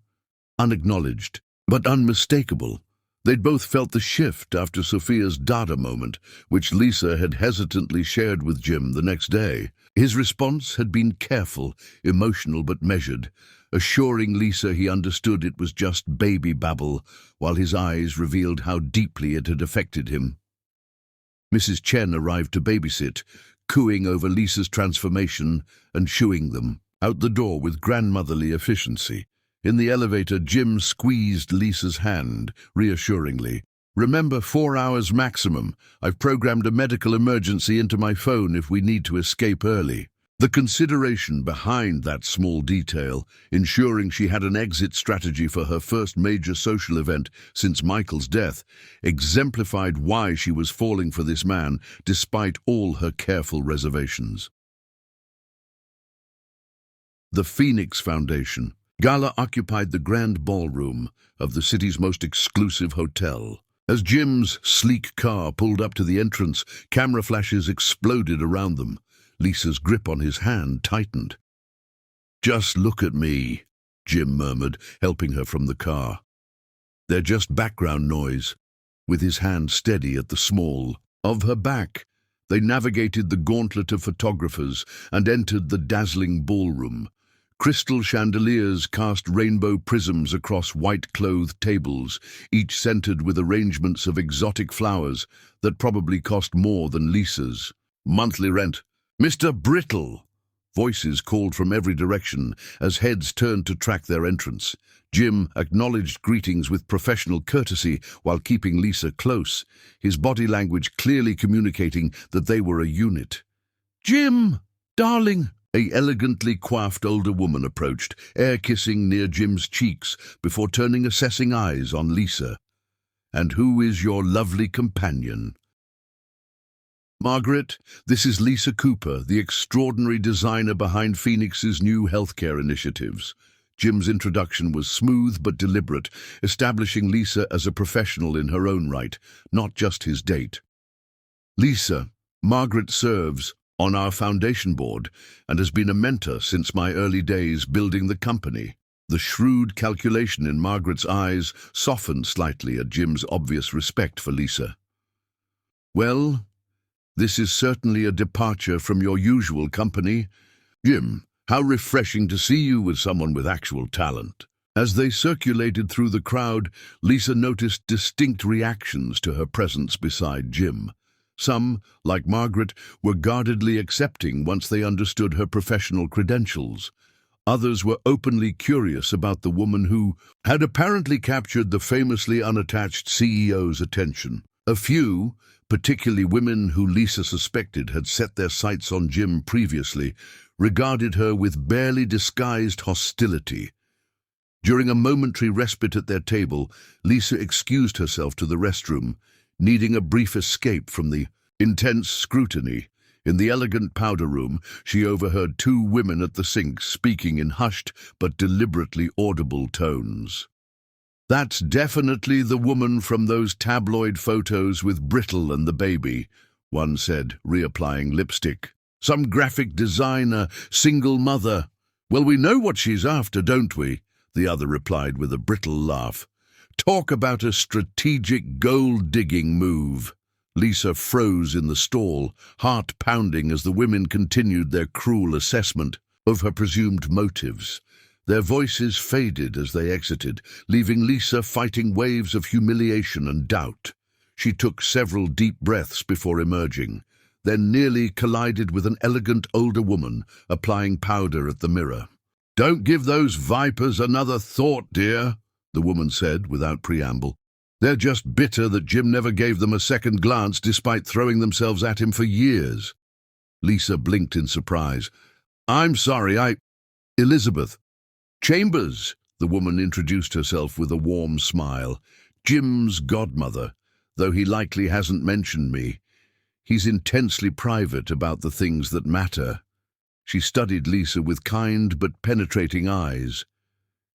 S1: Unacknowledged, but unmistakable. They'd both felt the shift after Sophia's Dada moment, which Lisa had hesitantly shared with Jim the next day. His response had been careful, emotional but measured, assuring Lisa he understood it was just baby babble, while his eyes revealed how deeply it had affected him. Mrs. Chen arrived to babysit, cooing over Lisa's transformation and shooing them out the door with grandmotherly efficiency. In the elevator, Jim squeezed Lisa's hand, reassuringly. "Remember, 4 hours maximum. I've programmed a medical emergency into my phone if we need to escape early." The consideration behind that small detail, ensuring she had an exit strategy for her first major social event since Michael's death, exemplified why she was falling for this man despite all her careful reservations. The Phoenix Foundation Gala occupied the grand ballroom of the city's most exclusive hotel. As Jim's sleek car pulled up to the entrance, camera flashes exploded around them. Lisa's grip on his hand tightened. "Just look at me," Jim murmured, helping her from the car. "They're just background noise." With his hand steady at the small of her back, they navigated the gauntlet of photographers and entered the dazzling ballroom. Crystal chandeliers cast rainbow prisms across white-clothed tables, each centered with arrangements of exotic flowers that probably cost more than Lisa's monthly rent. "Mr. Brittle!" Voices called from every direction as heads turned to track their entrance. Jim acknowledged greetings with professional courtesy while keeping Lisa close, his body language clearly communicating that they were a unit. "Jim, darling!" A elegantly coiffed older woman approached, air-kissing near Jim's cheeks before turning assessing eyes on Lisa. "And who is your lovely companion?" "Margaret, this is Lisa Cooper, the extraordinary designer behind Phoenix's new healthcare initiatives." Jim's introduction was smooth but deliberate, establishing Lisa as a professional in her own right, not just his date. "Lisa, Margaret serves on our foundation board and has been a mentor since my early days building the company." The shrewd calculation in Margaret's eyes softened slightly at Jim's obvious respect for Lisa. "Well, this is certainly a departure from your usual company. Jim, how refreshing to see you with someone with actual talent." As they circulated through the crowd, Lisa noticed distinct reactions to her presence beside Jim. Some, like Margaret, were guardedly accepting once they understood her professional credentials. Others were openly curious about the woman who had apparently captured the famously unattached CEO's attention. A few, particularly women who Lisa suspected had set their sights on Jim previously, regarded her with barely disguised hostility. During a momentary respite at their table, Lisa excused herself to the restroom, needing a brief escape from the intense scrutiny. In the elegant powder room, she overheard 2 women at the sink speaking in hushed but deliberately audible tones. "That's definitely the woman from those tabloid photos with Brittle and the baby," one said, reapplying lipstick. "Some graphic designer, single mother. Well, we know what she's after, don't we?" the other replied with a brittle laugh. "Talk about a strategic gold-digging move." Lisa froze in the stall, heart pounding as the women continued their cruel assessment of her presumed motives. Their voices faded as they exited, leaving Lisa fighting waves of humiliation and doubt. She took several deep breaths before emerging, then nearly collided with an elegant older woman applying powder at the mirror. "Don't give those vipers another thought, dear," the woman said without preamble. "They're just bitter that Jim never gave them a second glance despite throwing themselves at him for years." Lisa blinked in surprise. "I'm sorry, Elizabeth." "Chambers," the woman introduced herself with a warm smile. "Jim's godmother, though he likely hasn't mentioned me. He's intensely private about the things that matter." She studied Lisa with kind but penetrating eyes.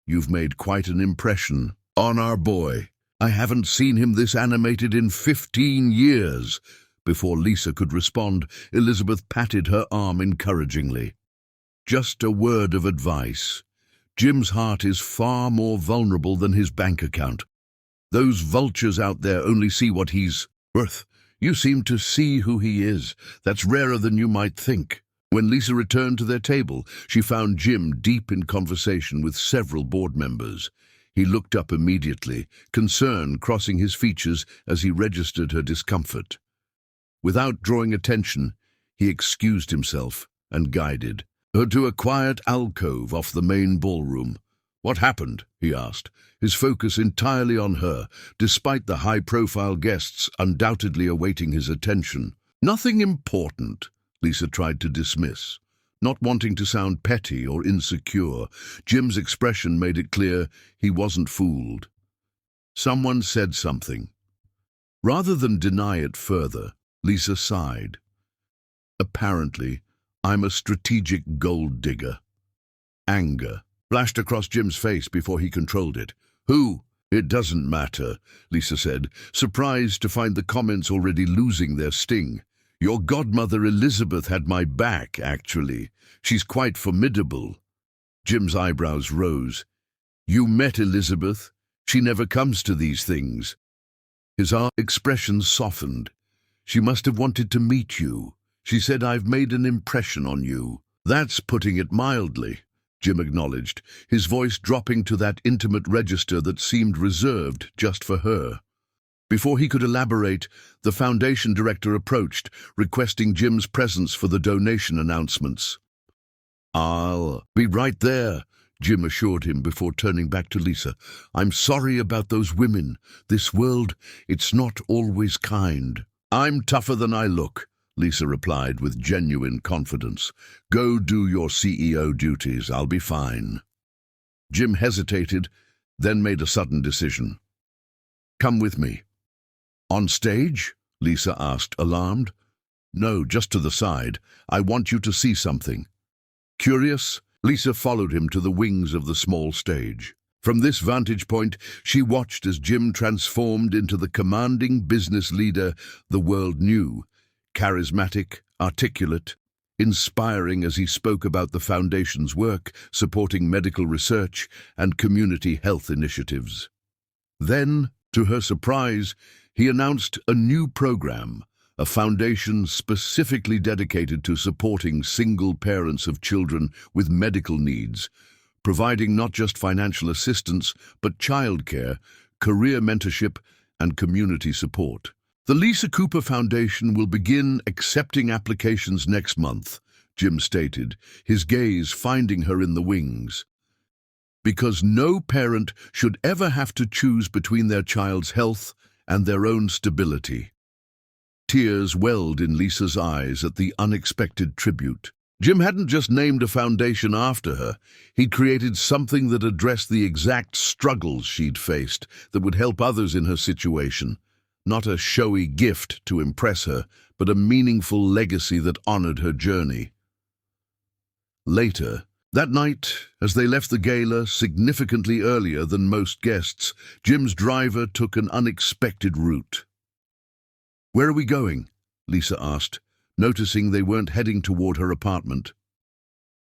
S1: "You've made quite an impression on our boy. I haven't seen him this animated in 15 years. Before Lisa could respond, Elizabeth patted her arm encouragingly. "Just a word of advice. Jim's heart is far more vulnerable than his bank account. Those vultures out there only see what he's worth. You seem to see who he is. That's rarer than you might think." When Lisa returned to their table, she found Jim deep in conversation with several board members. He looked up immediately, concern crossing his features as he registered her discomfort. Without drawing attention, he excused himself and guided her to a quiet alcove off the main ballroom. "What happened?" he asked, his focus entirely on her, despite the high-profile guests undoubtedly awaiting his attention. "Nothing important," Lisa tried to dismiss. Not wanting to sound petty or insecure, Jim's expression made it clear he wasn't fooled. "Someone said something." Rather than deny it further, Lisa sighed. "Apparently, I'm a strategic gold digger." Anger flashed across Jim's face before he controlled it. "Who?" "It doesn't matter," Lisa said, surprised to find the comments already losing their sting. "Your godmother Elizabeth had my back, actually. She's quite formidable." Jim's eyebrows rose. "You met Elizabeth? She never comes to these things." His expression softened. "She must have wanted to meet you. She said, 'I've made an impression on you.'" "That's putting it mildly," Jim acknowledged, his voice dropping to that intimate register that seemed reserved just for her. Before he could elaborate, the foundation director approached, requesting Jim's presence for the donation announcements. "I'll be right there," Jim assured him before turning back to Lisa. "I'm sorry about those women. This world, it's not always kind." "I'm tougher than I look," Lisa replied with genuine confidence. "Go do your CEO duties. I'll be fine." Jim hesitated, then made a sudden decision. "Come with me." "On stage?" Lisa asked, alarmed. "No, just to the side. I want you to see something." Curious, Lisa followed him to the wings of the small stage. From this vantage point, she watched as Jim transformed into the commanding business leader the world knew, charismatic, articulate, inspiring as he spoke about the Foundation's work, supporting medical research and community health initiatives. Then, to her surprise, he announced a new program, a foundation specifically dedicated to supporting single parents of children with medical needs, providing not just financial assistance, but childcare, career mentorship, and community support. "The Lisa Cooper Foundation will begin accepting applications next month," Jim stated, his gaze finding her in the wings. "Because no parent should ever have to choose between their child's health and their own stability." Tears welled in Lisa's eyes at the unexpected tribute. Jim hadn't just named a foundation after her. He'd created something that addressed the exact struggles she'd faced, that would help others in her situation. Not a showy gift to impress her, but a meaningful legacy that honored her journey. Later, that night, as they left the gala significantly earlier than most guests, Jim's driver took an unexpected route. "Where are we going?" Lisa asked, noticing they weren't heading toward her apartment.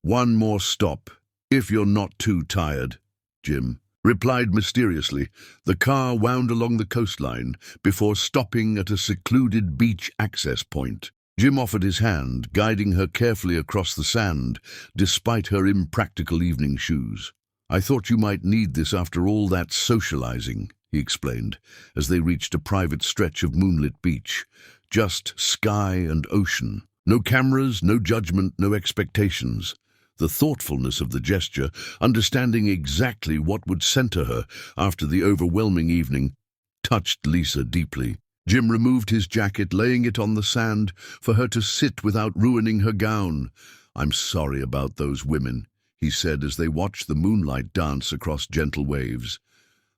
S1: "One more stop, if you're not too tired," Jim replied mysteriously. The car wound along the coastline before stopping at a secluded beach access point. Jim offered his hand, guiding her carefully across the sand, despite her impractical evening shoes. "I thought you might need this after all that socializing," he explained, as they reached a private stretch of moonlit beach. Just sky and ocean. No cameras, no judgment, no expectations. The thoughtfulness of the gesture, understanding exactly what would center her after the overwhelming evening, touched Lisa deeply. Jim removed his jacket, laying it on the sand for her to sit without ruining her gown. "I'm sorry about those women," he said as they watched the moonlight dance across gentle waves.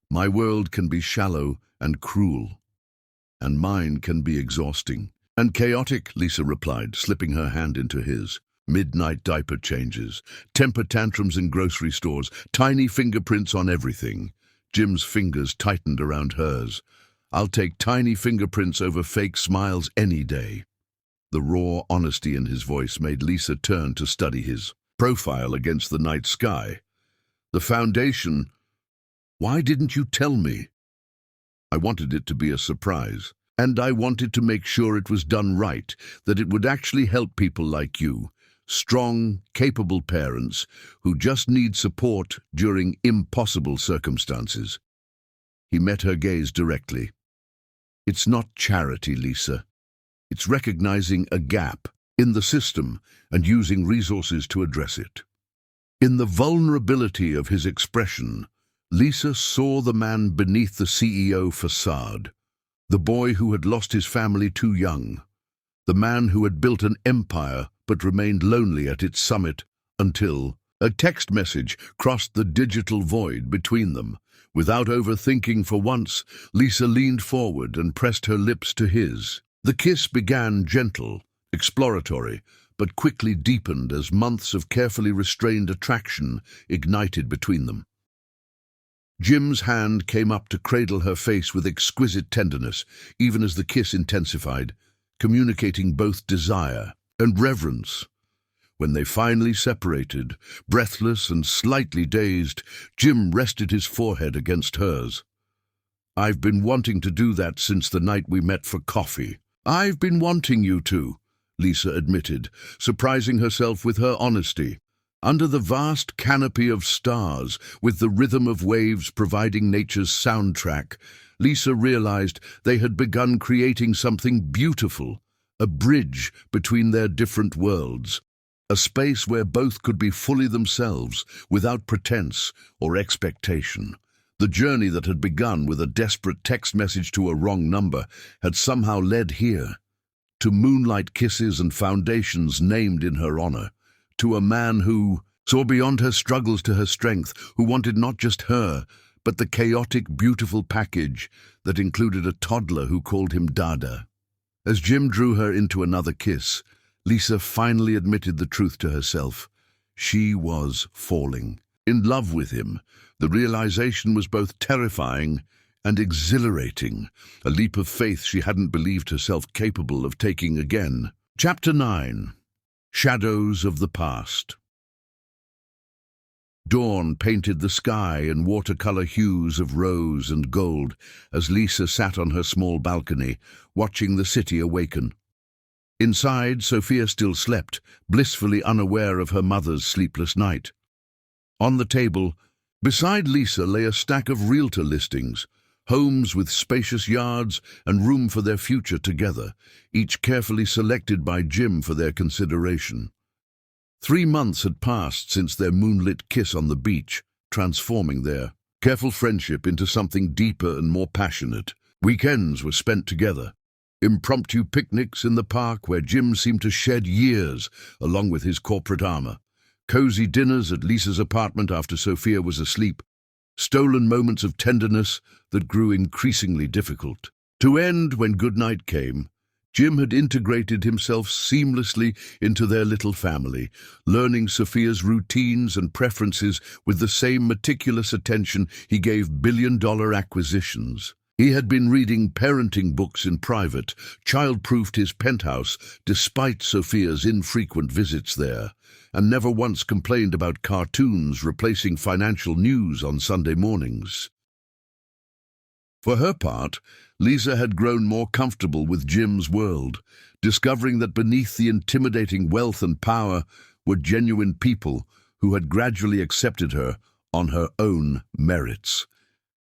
S1: "My world can be shallow and cruel, and mine can be exhausting." "And chaotic," Lisa replied, slipping her hand into his. Midnight diaper changes, temper tantrums in grocery stores, tiny fingerprints on everything. Jim's fingers tightened around hers. "I'll take tiny fingerprints over fake smiles any day." The raw honesty in his voice made Lisa turn to study his profile against the night sky. "The foundation. Why didn't you tell me?" "I wanted it to be a surprise. And I wanted to make sure it was done right, that it would actually help people like you. Strong, capable parents who just need support during impossible circumstances." He met her gaze directly. "It's not charity, Lisa. It's recognizing a gap in the system and using resources to address it." In the vulnerability of his expression, Lisa saw the man beneath the CEO facade, the boy who had lost his family too young, the man who had built an empire but remained lonely at its summit until a text message crossed the digital void between them. Without overthinking for once, Lisa leaned forward and pressed her lips to his. The kiss began gentle, exploratory, but quickly deepened as months of carefully restrained attraction ignited between them. Jim's hand came up to cradle her face with exquisite tenderness, even as the kiss intensified, communicating both desire and reverence. When they finally separated, breathless and slightly dazed, Jim rested his forehead against hers. "I've been wanting to do that since the night we met for coffee." "I've been wanting you to," Lisa admitted, surprising herself with her honesty. Under the vast canopy of stars, with the rhythm of waves providing nature's soundtrack, Lisa realized they had begun creating something beautiful, a bridge between their different worlds, a space where both could be fully themselves, without pretense or expectation. The journey that had begun with a desperate text message to a wrong number had somehow led here, to moonlight kisses and foundations named in her honor, to a man who saw beyond her struggles to her strength, who wanted not just her, but the chaotic, beautiful package that included a toddler who called him Dada. As Jim drew her into another kiss, Lisa finally admitted the truth to herself. She was falling in love with him. The realization was both terrifying and exhilarating, a leap of faith she hadn't believed herself capable of taking again. Chapter 9. Shadows of the Past. Dawn painted the sky in watercolor hues of rose and gold as Lisa sat on her small balcony, watching the city awaken. Inside, Sophia still slept, blissfully unaware of her mother's sleepless night. On the table, beside Lisa, lay a stack of realtor listings, homes with spacious yards and room for their future together, each carefully selected by Jim for their consideration. 3 months had passed since their moonlit kiss on the beach, transforming their careful friendship into something deeper and more passionate. Weekends were spent together. Impromptu picnics in the park where Jim seemed to shed years along with his corporate armor. Cozy dinners at Lisa's apartment after Sophia was asleep. Stolen moments of tenderness that grew increasingly difficult to end when goodnight came. Jim had integrated himself seamlessly into their little family, learning Sophia's routines and preferences with the same meticulous attention he gave billion-dollar acquisitions. He had been reading parenting books in private, child-proofed his penthouse despite Sophia's infrequent visits there, and never once complained about cartoons replacing financial news on Sunday mornings. For her part, Lisa had grown more comfortable with Jim's world, discovering that beneath the intimidating wealth and power were genuine people who had gradually accepted her on her own merits.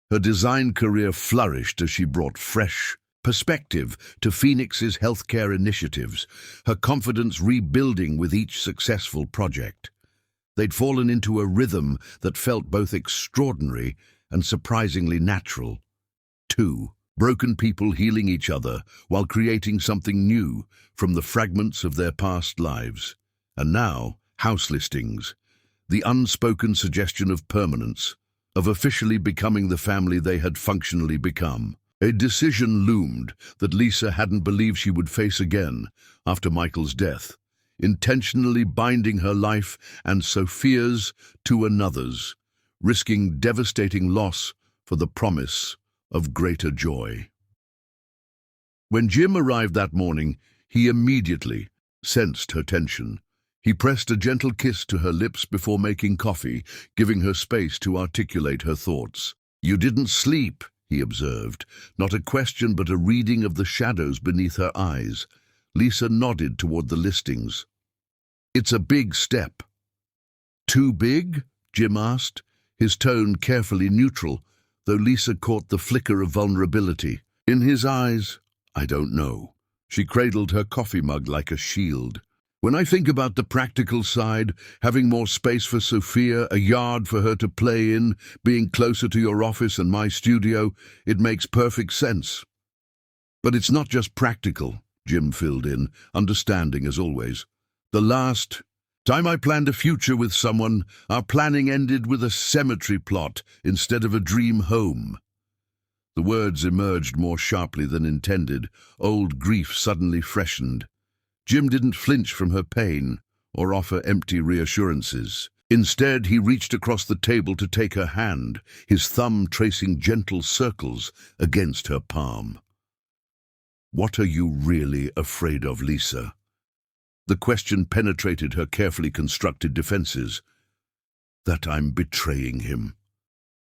S1: Her design career flourished as she brought fresh perspective to Phoenix's healthcare initiatives, her confidence rebuilding with each successful project. They'd fallen into a rhythm that felt both extraordinary and surprisingly natural. Two broken people healing each other while creating something new from the fragments of their past lives. And now, house listings. The unspoken suggestion of permanence, of officially becoming the family they had functionally become. A decision loomed that Lisa hadn't believed she would face again after Michael's death, intentionally binding her life and Sophia's to another's, risking devastating loss for the promise of greater joy. When Jim arrived that morning, he immediately sensed her tension. He pressed a gentle kiss to her lips before making coffee, giving her space to articulate her thoughts. "You didn't sleep," he observed, not a question but a reading of the shadows beneath her eyes. Lisa nodded toward the listings. "It's a big step." "Too big?" Jim asked, his tone carefully neutral, though Lisa caught the flicker of vulnerability. In his eyes, "I don't know." She cradled her coffee mug like a shield. "When I think about the practical side, having more space for Sophia, a yard for her to play in, being closer to your office and my studio, it makes perfect sense." "But it's not just practical," Jim filled in, understanding as always. "The last time I planned a future with someone, our planning ended with a cemetery plot instead of a dream home." The words emerged more sharply than intended. Old grief suddenly freshened. Jim didn't flinch from her pain or offer empty reassurances. Instead, he reached across the table to take her hand, his thumb tracing gentle circles against her palm. "What are you really afraid of, Lisa?" The question penetrated her carefully constructed defenses. "That I'm betraying him,"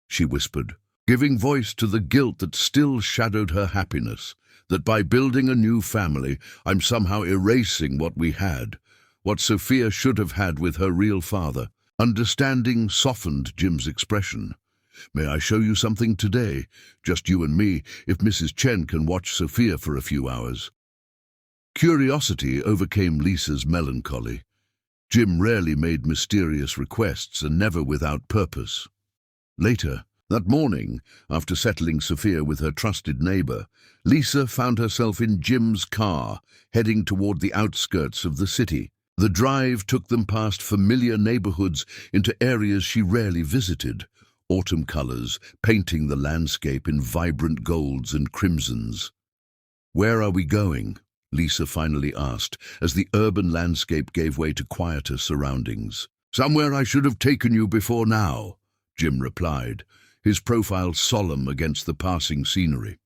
S1: she whispered, giving voice to the guilt that still shadowed her happiness. That by building a new family, I'm somehow erasing what we had, what Sophia should have had with her real father. Understanding softened Jim's expression. "May I show you something today? Just you and me, if Mrs. Chen can watch Sophia for a few hours." Curiosity overcame Lisa's melancholy. Jim rarely made mysterious requests and never without purpose. Later, that morning, after settling Sophia with her trusted neighbor, Lisa found herself in Jim's car, heading toward the outskirts of the city. The drive took them past familiar neighborhoods into areas she rarely visited, autumn colors painting the landscape in vibrant golds and crimsons. "Where are we going?" Lisa finally asked, as the urban landscape gave way to quieter surroundings. "Somewhere I should have taken you before now," Jim replied, his profile solemn against the passing scenery.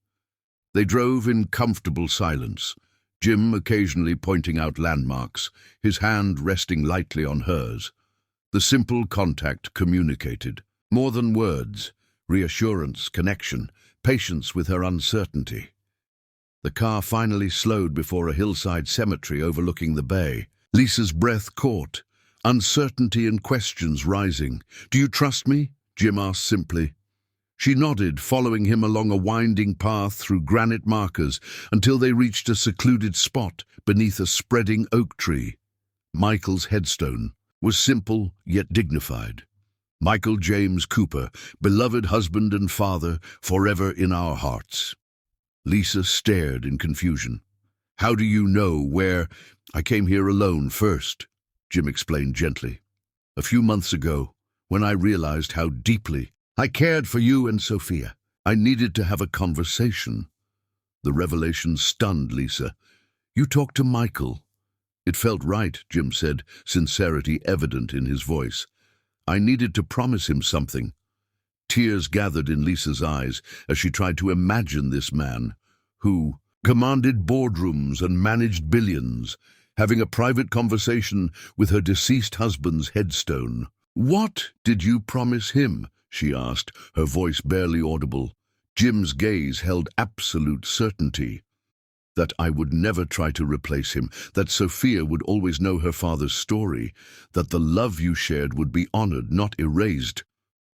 S1: They drove in comfortable silence, Jim occasionally pointing out landmarks, his hand resting lightly on hers. The simple contact communicated. More than words, reassurance, connection, patience with her uncertainty. The car finally slowed before a hillside cemetery overlooking the bay. Lisa's breath caught, uncertainty and questions rising. "Do you trust me?" Jim asked simply. She nodded, following him along a winding path through granite markers until they reached a secluded spot beneath a spreading oak tree. Michael's headstone was simple yet dignified. "Michael James Cooper, beloved husband and father, forever in our hearts." Lisa stared in confusion. "How do you know where—" "I came here alone first," Jim explained gently. "A few months ago, when I realized how deeply I cared for you and Sophia, I needed to have a conversation." The revelation stunned Lisa. "You talked to Michael." "It felt right," Jim said, sincerity evident in his voice. "I needed to promise him something." Tears gathered in Lisa's eyes as she tried to imagine this man, who commanded boardrooms and managed billions, having a private conversation with her deceased husband's headstone. "What did you promise him?" she asked, her voice barely audible. Jim's gaze held absolute certainty. "That I would never try to replace him, that Sophia would always know her father's story, that the love you shared would be honored, not erased."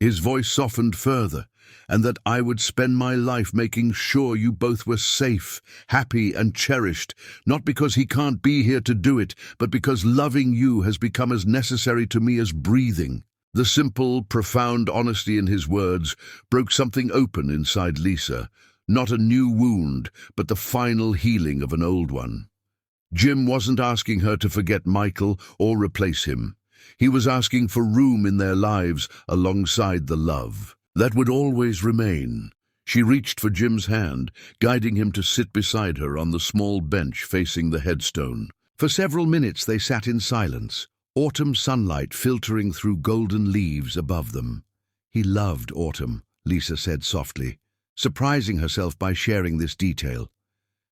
S1: His voice softened further, and that I would spend my life making sure you both were safe, happy, and cherished, not because he can't be here to do it, but because loving you has become as necessary to me as breathing. The simple, profound honesty in his words broke something open inside Lisa, not a new wound, but the final healing of an old one. Jim wasn't asking her to forget Michael or replace him. He was asking for room in their lives alongside the love that would always remain. She reached for Jim's hand, guiding him to sit beside her on the small bench facing the headstone. For several minutes they sat in silence, autumn sunlight filtering through golden leaves above them. He loved autumn, Lisa said softly, surprising herself by sharing this detail.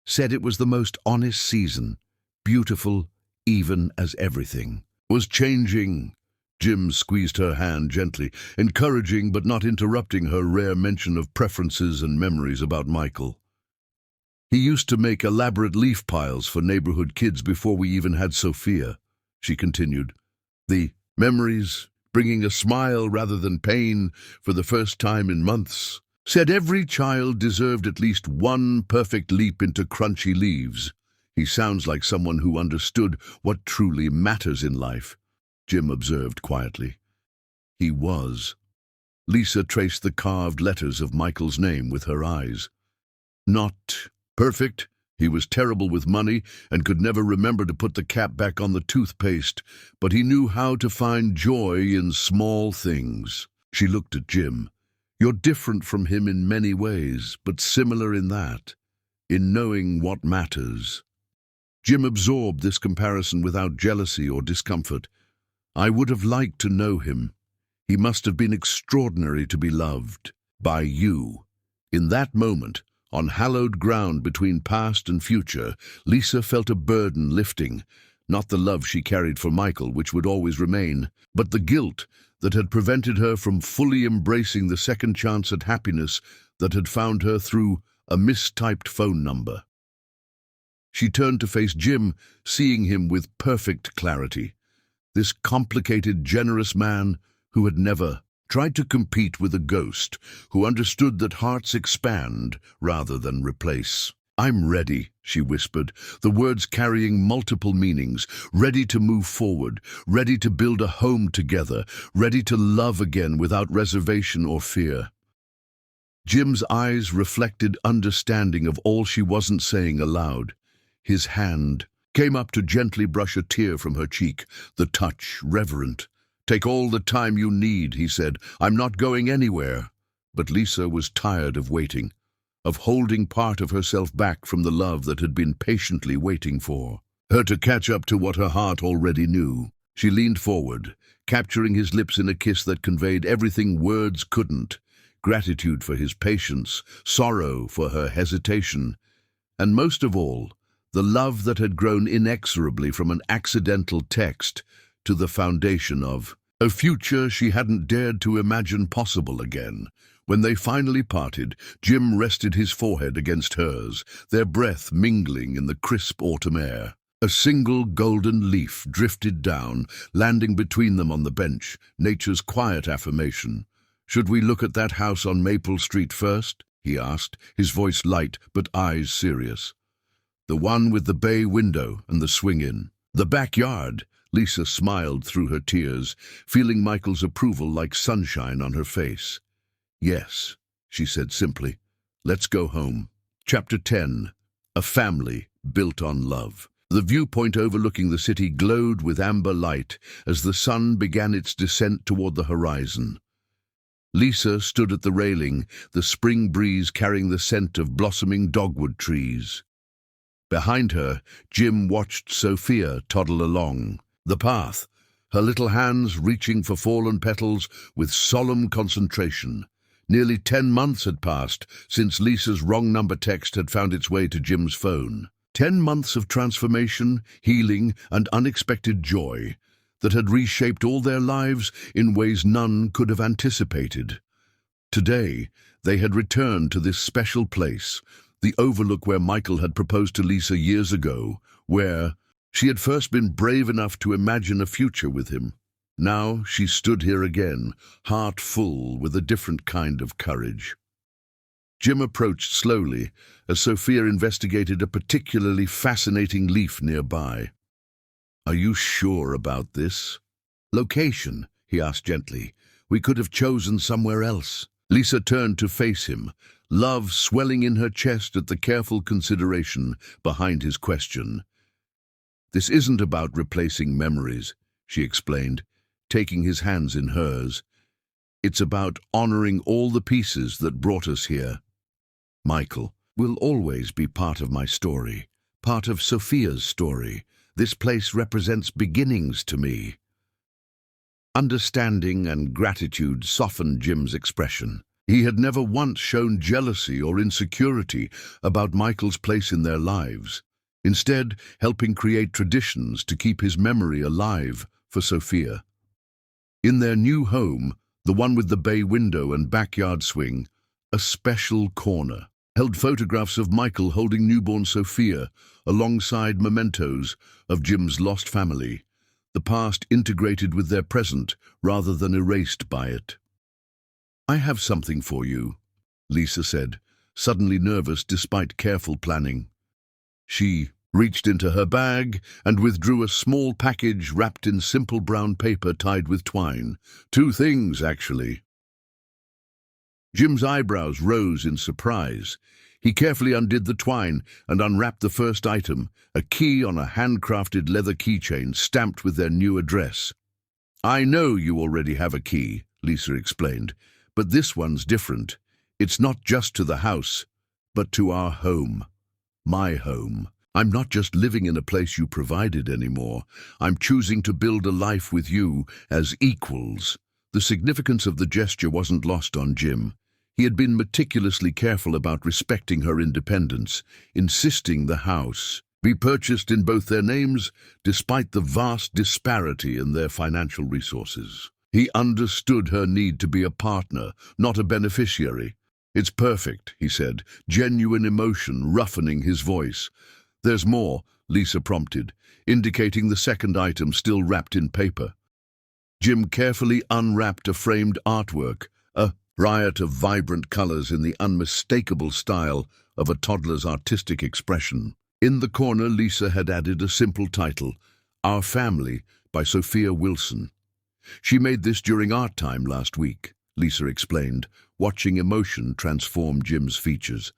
S1: Said it was the most honest season, beautiful even as everything was changing. Jim squeezed her hand gently, encouraging but not interrupting her rare mention of preferences and memories about Michael. He used to make elaborate leaf piles for neighborhood kids before we even had Sophia, she continued. The memories, bringing a smile rather than pain for the first time in months. Said every child deserved at least one perfect leap into crunchy leaves. He sounds like someone who understood what truly matters in life, Jim observed quietly. He was. Lisa traced the carved letters of Michael's name with her eyes. Not perfect. He was terrible with money and could never remember to put the cap back on the toothpaste, but he knew how to find joy in small things. She looked at Jim. You're different from him in many ways, but similar in that, in knowing what matters. Jim absorbed this comparison without jealousy or discomfort. I would have liked to know him. He must have been extraordinary to be loved by you. In that moment, on hallowed ground between past and future, Lisa felt a burden lifting, not the love she carried for Michael, which would always remain, but the guilt that had prevented her from fully embracing the second chance at happiness that had found her through a mistyped phone number. She turned to face Jim, seeing him with perfect clarity. This complicated, generous man who had never tried to compete with a ghost, who understood that hearts expand rather than replace. I'm ready, she whispered, the words carrying multiple meanings, ready to move forward, ready to build a home together, ready to love again without reservation or fear. Jim's eyes reflected understanding of all she wasn't saying aloud. His hand came up to gently brush a tear from her cheek, the touch reverent. Take all the time you need, he said. I'm not going anywhere. But Lisa was tired of waiting, of holding part of herself back from the love that had been patiently waiting for her to catch up to what her heart already knew. She leaned forward, capturing his lips in a kiss that conveyed everything words couldn't. Gratitude for his patience, sorrow for her hesitation, and most of all, the love that had grown inexorably from an accidental text to the foundation of a future she hadn't dared to imagine possible again. When they finally parted, Jim rested his forehead against hers, their breath mingling in the crisp autumn air. A single golden leaf drifted down, landing between them on the bench, nature's quiet affirmation. Should we look at that house on Maple Street first? He asked, his voice light but eyes serious. The one with the bay window and the swing-in. The backyard. Lisa smiled through her tears, feeling Michael's approval like sunshine on her face. Yes, she said simply. Let's go home. Chapter 10. A family built on love. The viewpoint overlooking the city glowed with amber light as the sun began its descent toward the horizon. Lisa stood at the railing, the spring breeze carrying the scent of blossoming dogwood trees. Behind her, Jim watched Sophia toddle along the path, her little hands reaching for fallen petals with solemn concentration. Nearly 10 months had passed since Lisa's wrong number text had found its way to Jim's phone. 10 months of transformation, healing, and unexpected joy that had reshaped all their lives in ways none could have anticipated. Today, they had returned to this special place, the overlook where Michael had proposed to Lisa years ago, where she had first been brave enough to imagine a future with him. Now she stood here again, heart full with a different kind of courage. Jim approached slowly as Sophia investigated a particularly fascinating leaf nearby. "Are you sure about this?" "Location," he asked gently. "We could have chosen somewhere else." Lisa turned to face him, love swelling in her chest at the careful consideration behind his question. "This isn't about replacing memories," she explained, taking his hands in hers. "It's about honoring all the pieces that brought us here. Michael will always be part of my story, part of Sophia's story. This place represents beginnings to me." Understanding and gratitude softened Jim's expression. He had never once shown jealousy or insecurity about Michael's place in their lives, instead helping create traditions to keep his memory alive for Sophia. In their new home, the one with the bay window and backyard swing, a special corner held photographs of Michael holding newborn Sophia alongside mementos of Jim's lost family, the past integrated with their present rather than erased by it. "I have something for you," Lisa said, suddenly nervous despite careful planning. She reached into her bag and withdrew a small package wrapped in simple brown paper tied with twine. Two things, actually. Jim's eyebrows rose in surprise. He carefully undid the twine and unwrapped the first item, a key on a handcrafted leather keychain stamped with their new address. "I know you already have a key," Lisa explained, "but this one's different. It's not just to the house, but to our home. My home. I'm not just living in a place you provided anymore. I'm choosing to build a life with you as equals." The significance of the gesture wasn't lost on Jim. He had been meticulously careful about respecting her independence, insisting the house be purchased in both their names, despite the vast disparity in their financial resources. He understood her need to be a partner, not a beneficiary. "It's perfect," he said, genuine emotion roughening his voice. "There's more," Lisa prompted, indicating the second item still wrapped in paper. Jim carefully unwrapped a framed artwork, a riot of vibrant colors in the unmistakable style of a toddler's artistic expression. In the corner, Lisa had added a simple title, "Our Family" by Sophia Wilson. "She made this during art time last week," Lisa explained, watching emotion transform Jim's features.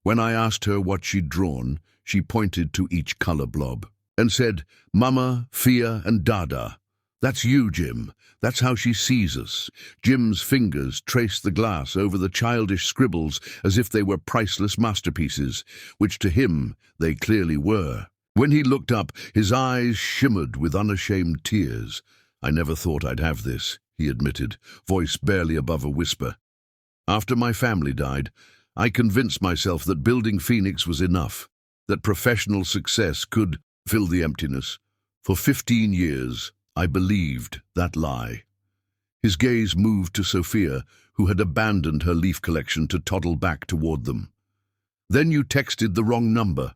S1: "When I asked her what she'd drawn, she pointed to each color blob and said, 'Mama, Fia, and Dada. That's you, Jim. That's how she sees us.'" Jim's fingers traced the glass over the childish scribbles as if they were priceless masterpieces, which to him they clearly were. When he looked up, his eyes shimmered with unashamed tears. "I never thought I'd have this," he admitted, voice barely above a whisper. "After my family died, I convinced myself that building Phoenix was enough, that professional success could fill the emptiness. For 15 years, I believed that lie." His gaze moved to Sophia, who had abandoned her leaf collection to toddle back toward them. "Then you texted the wrong number,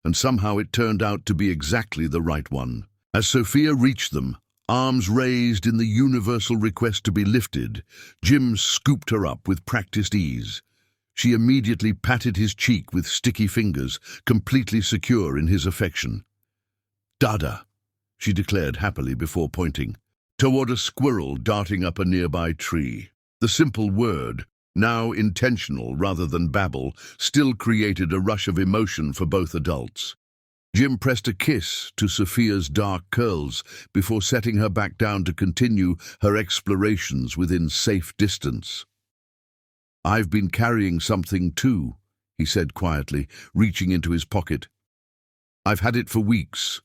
S1: and somehow it turned out to be exactly the right one." As Sophia reached them, arms raised in the universal request to be lifted, Jim scooped her up with practiced ease. She immediately patted his cheek with sticky fingers, completely secure in his affection. "Dada," she declared happily before pointing toward a squirrel darting up a nearby tree. The simple word, now intentional rather than babble, still created a rush of emotion for both adults. Jim pressed a kiss to Sophia's dark curls before setting her back down to continue her explorations within safe distance. "I've been carrying something too," he said quietly, reaching into his pocket. "I've had it for weeks,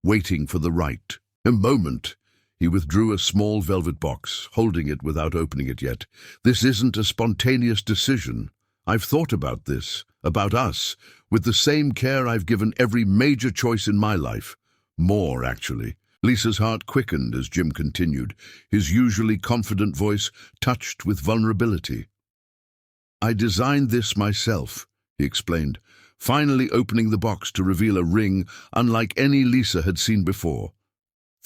S1: waiting for the right moment." He withdrew a small velvet box, holding it without opening it yet. "This isn't a spontaneous decision. I've thought about this, about us, with the same care I've given every major choice in my life. More, actually." Lisa's heart quickened as Jim continued, his usually confident voice touched with vulnerability. "I designed this myself," he explained, finally opening the box to reveal a ring unlike any Lisa had seen before.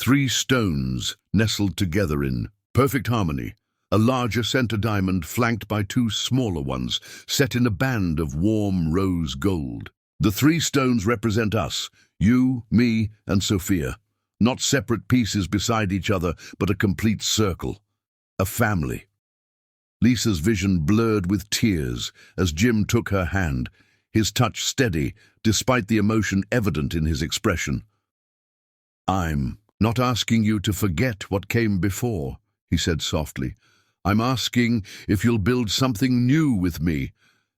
S1: Three stones nestled together in perfect harmony. A larger center diamond flanked by two smaller ones, set in a band of warm rose gold. The three stones represent us, you, me, and Sophia. Not separate pieces beside each other, but a complete circle. A family. Lisa's vision blurred with tears as Jim took her hand, his touch steady, despite the emotion evident in his expression. "I'm not asking you to forget what came before," he said softly. "I'm asking if you'll build something new with me,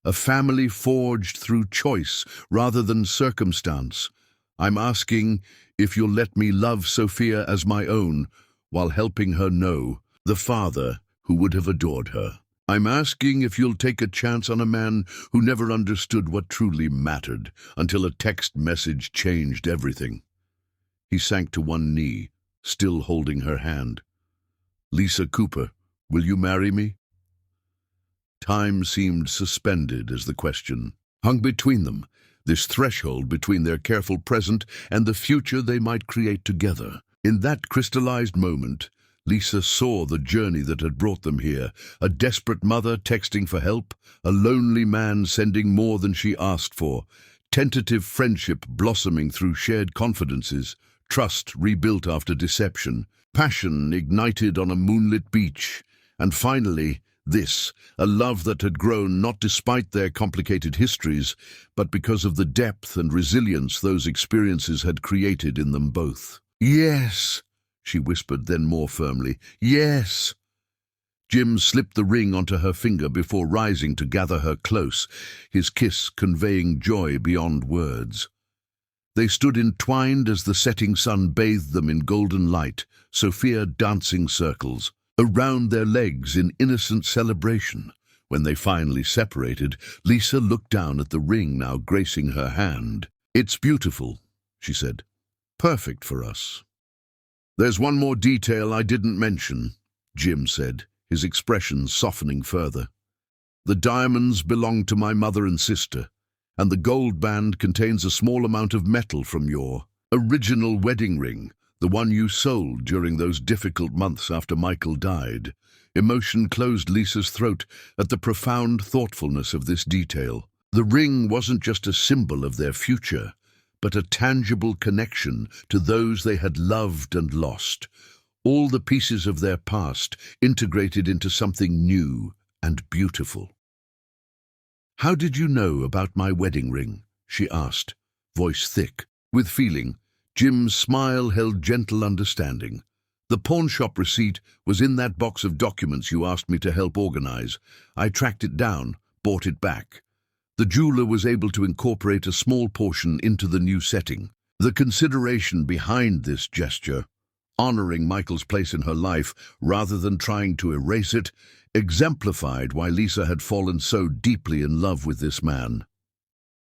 S1: a family forged through choice rather than circumstance. I'm asking if you'll let me love Sophia as my own, while helping her know the father who would have adored her. I'm asking if you'll take a chance on a man who never understood what truly mattered, until a text message changed everything." He sank to one knee, still holding her hand. "Lisa Cooper, will you marry me?" Time seemed suspended as the question hung between them, this threshold between their careful present and the future they might create together. In that crystallized moment, Lisa saw the journey that had brought them here, a desperate mother texting for help, a lonely man sending more than she asked for, tentative friendship blossoming through shared confidences, trust rebuilt after deception, passion ignited on a moonlit beach, and finally, this, a love that had grown not despite their complicated histories, but because of the depth and resilience those experiences had created in them both. "Yes," she whispered, then more firmly, "yes." Jim slipped the ring onto her finger before rising to gather her close, his kiss conveying joy beyond words. They stood entwined as the setting sun bathed them in golden light, Sophia dancing circles around their legs in innocent celebration. When they finally separated, Lisa looked down at the ring now gracing her hand. "It's beautiful," she said. "Perfect for us." "There's one more detail I didn't mention," Jim said, his expression softening further. "The diamonds belong to my mother and sister, and the gold band contains a small amount of metal from your original wedding ring, the one you sold during those difficult months after Michael died." Emotion closed Lisa's throat at the profound thoughtfulness of this detail. The ring wasn't just a symbol of their future, but a tangible connection to those they had loved and lost. All the pieces of their past integrated into something new and beautiful. "How did you know about my wedding ring?" she asked, voice thick, with feeling. Jim's smile held gentle understanding. "The pawnshop receipt was in that box of documents you asked me to help organize. I tracked it down, bought it back. The jeweler was able to incorporate a small portion into the new setting. The consideration behind this gesture, honoring Michael's place in her life rather than trying to erase it, exemplified why Lisa had fallen so deeply in love with this man.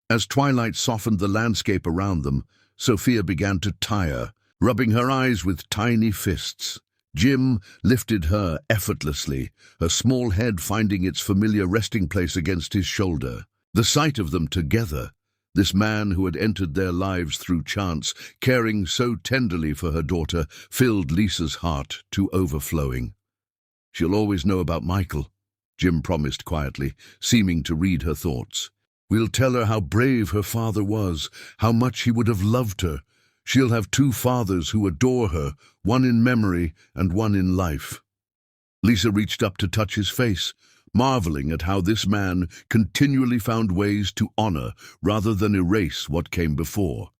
S1: As twilight softened the landscape around them, Sophia began to tire, rubbing her eyes with tiny fists. Jim lifted her effortlessly, her small head finding its familiar resting place against his shoulder. The sight of them together, this man who had entered their lives through chance, caring so tenderly for her daughter, filled Lisa's heart to overflowing. "She'll always know about Michael," Jim promised quietly, seeming to read her thoughts. "We'll tell her how brave her father was, how much he would have loved her. She'll have two fathers who adore her, one in memory and one in life." Lisa reached up to touch his face, marveling at how this man continually found ways to honor rather than erase what came before.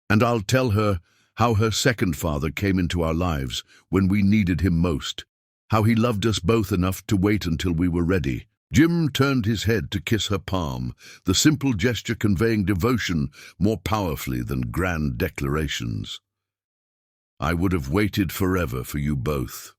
S1: "And I'll tell her how her second father came into our lives when we needed him most, how he loved us both enough to wait until we were ready." Jim turned his head to kiss her palm, the simple gesture conveying devotion more powerfully than grand declarations. "I would have waited forever for you both."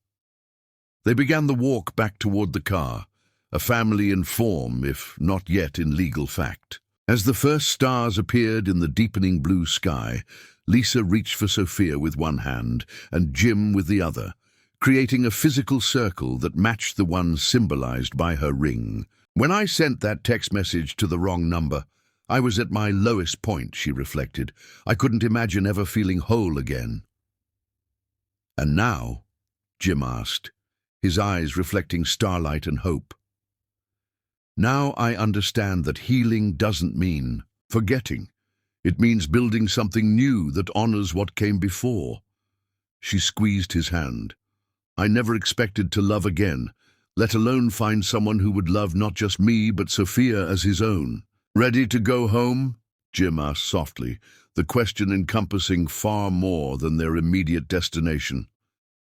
S1: They began the walk back toward the car, a family in form, if not yet in legal fact. As the first stars appeared in the deepening blue sky, Lisa reached for Sophia with one hand and Jim with the other, creating a physical circle that matched the one symbolized by her ring. "When I sent that text message to the wrong number, I was at my lowest point," she reflected. "I couldn't imagine ever feeling whole again." "And now?" Jim asked, his eyes reflecting starlight and hope. "Now I understand that healing doesn't mean forgetting. It means building something new that honors what came before." She squeezed his hand. "I never expected to love again, let alone find someone who would love not just me but Sophia as his own." "Ready to go home?" Jim asked softly, the question encompassing far more than their immediate destination.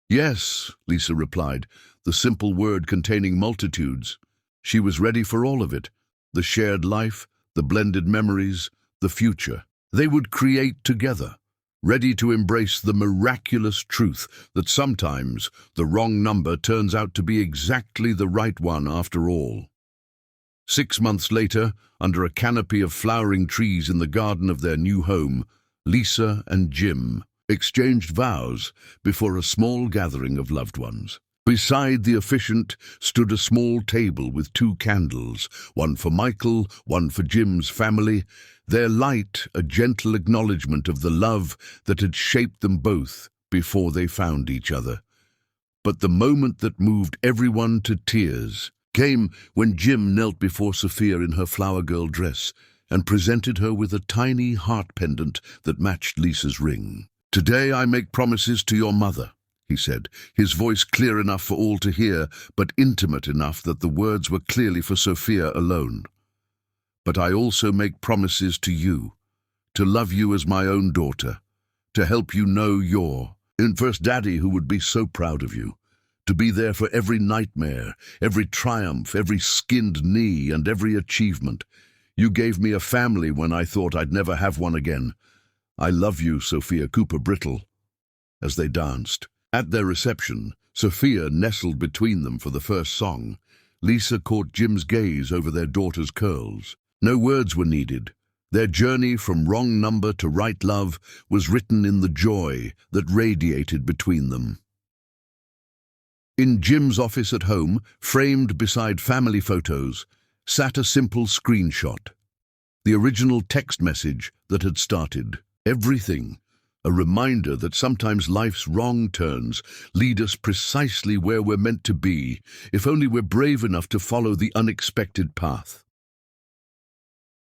S1: "Yes," Lisa replied, the simple word containing multitudes. She was ready for all of it, the shared life, the blended memories, the future. They would create together, ready to embrace the miraculous truth that sometimes the wrong number turns out to be exactly the right one after all. 6 months later, under a canopy of flowering trees in the garden of their new home, Lisa and Jim exchanged vows before a small gathering of loved ones. Beside the officiant stood a small table with 2 candles, one for Michael, one for Jim's family, their light a gentle acknowledgement of the love that had shaped them both before they found each other. But the moment that moved everyone to tears came when Jim knelt before Sophia in her flower girl dress and presented her with a tiny heart pendant that matched Lisa's ring. "Today I make promises to your mother," he said, his voice clear enough for all to hear, but intimate enough that the words were clearly for Sophia alone. "But I also make promises to you, to love you as my own daughter, to help you know your first daddy who would be so proud of you, to be there for every nightmare, every triumph, every skinned knee, and every achievement. You gave me a family when I thought I'd never have one again. I love you, Sophia Cooper Brittle." As they danced, at their reception, Sophia nestled between them for the first song. Lisa caught Jim's gaze over their daughter's curls. No words were needed. Their journey from wrong number to right love was written in the joy that radiated between them. In Jim's office at home, framed beside family photos, sat a simple screenshot. The original text message that had started everything. A reminder that sometimes life's wrong turns lead us precisely where we're meant to be, if only we're brave enough to follow the unexpected path.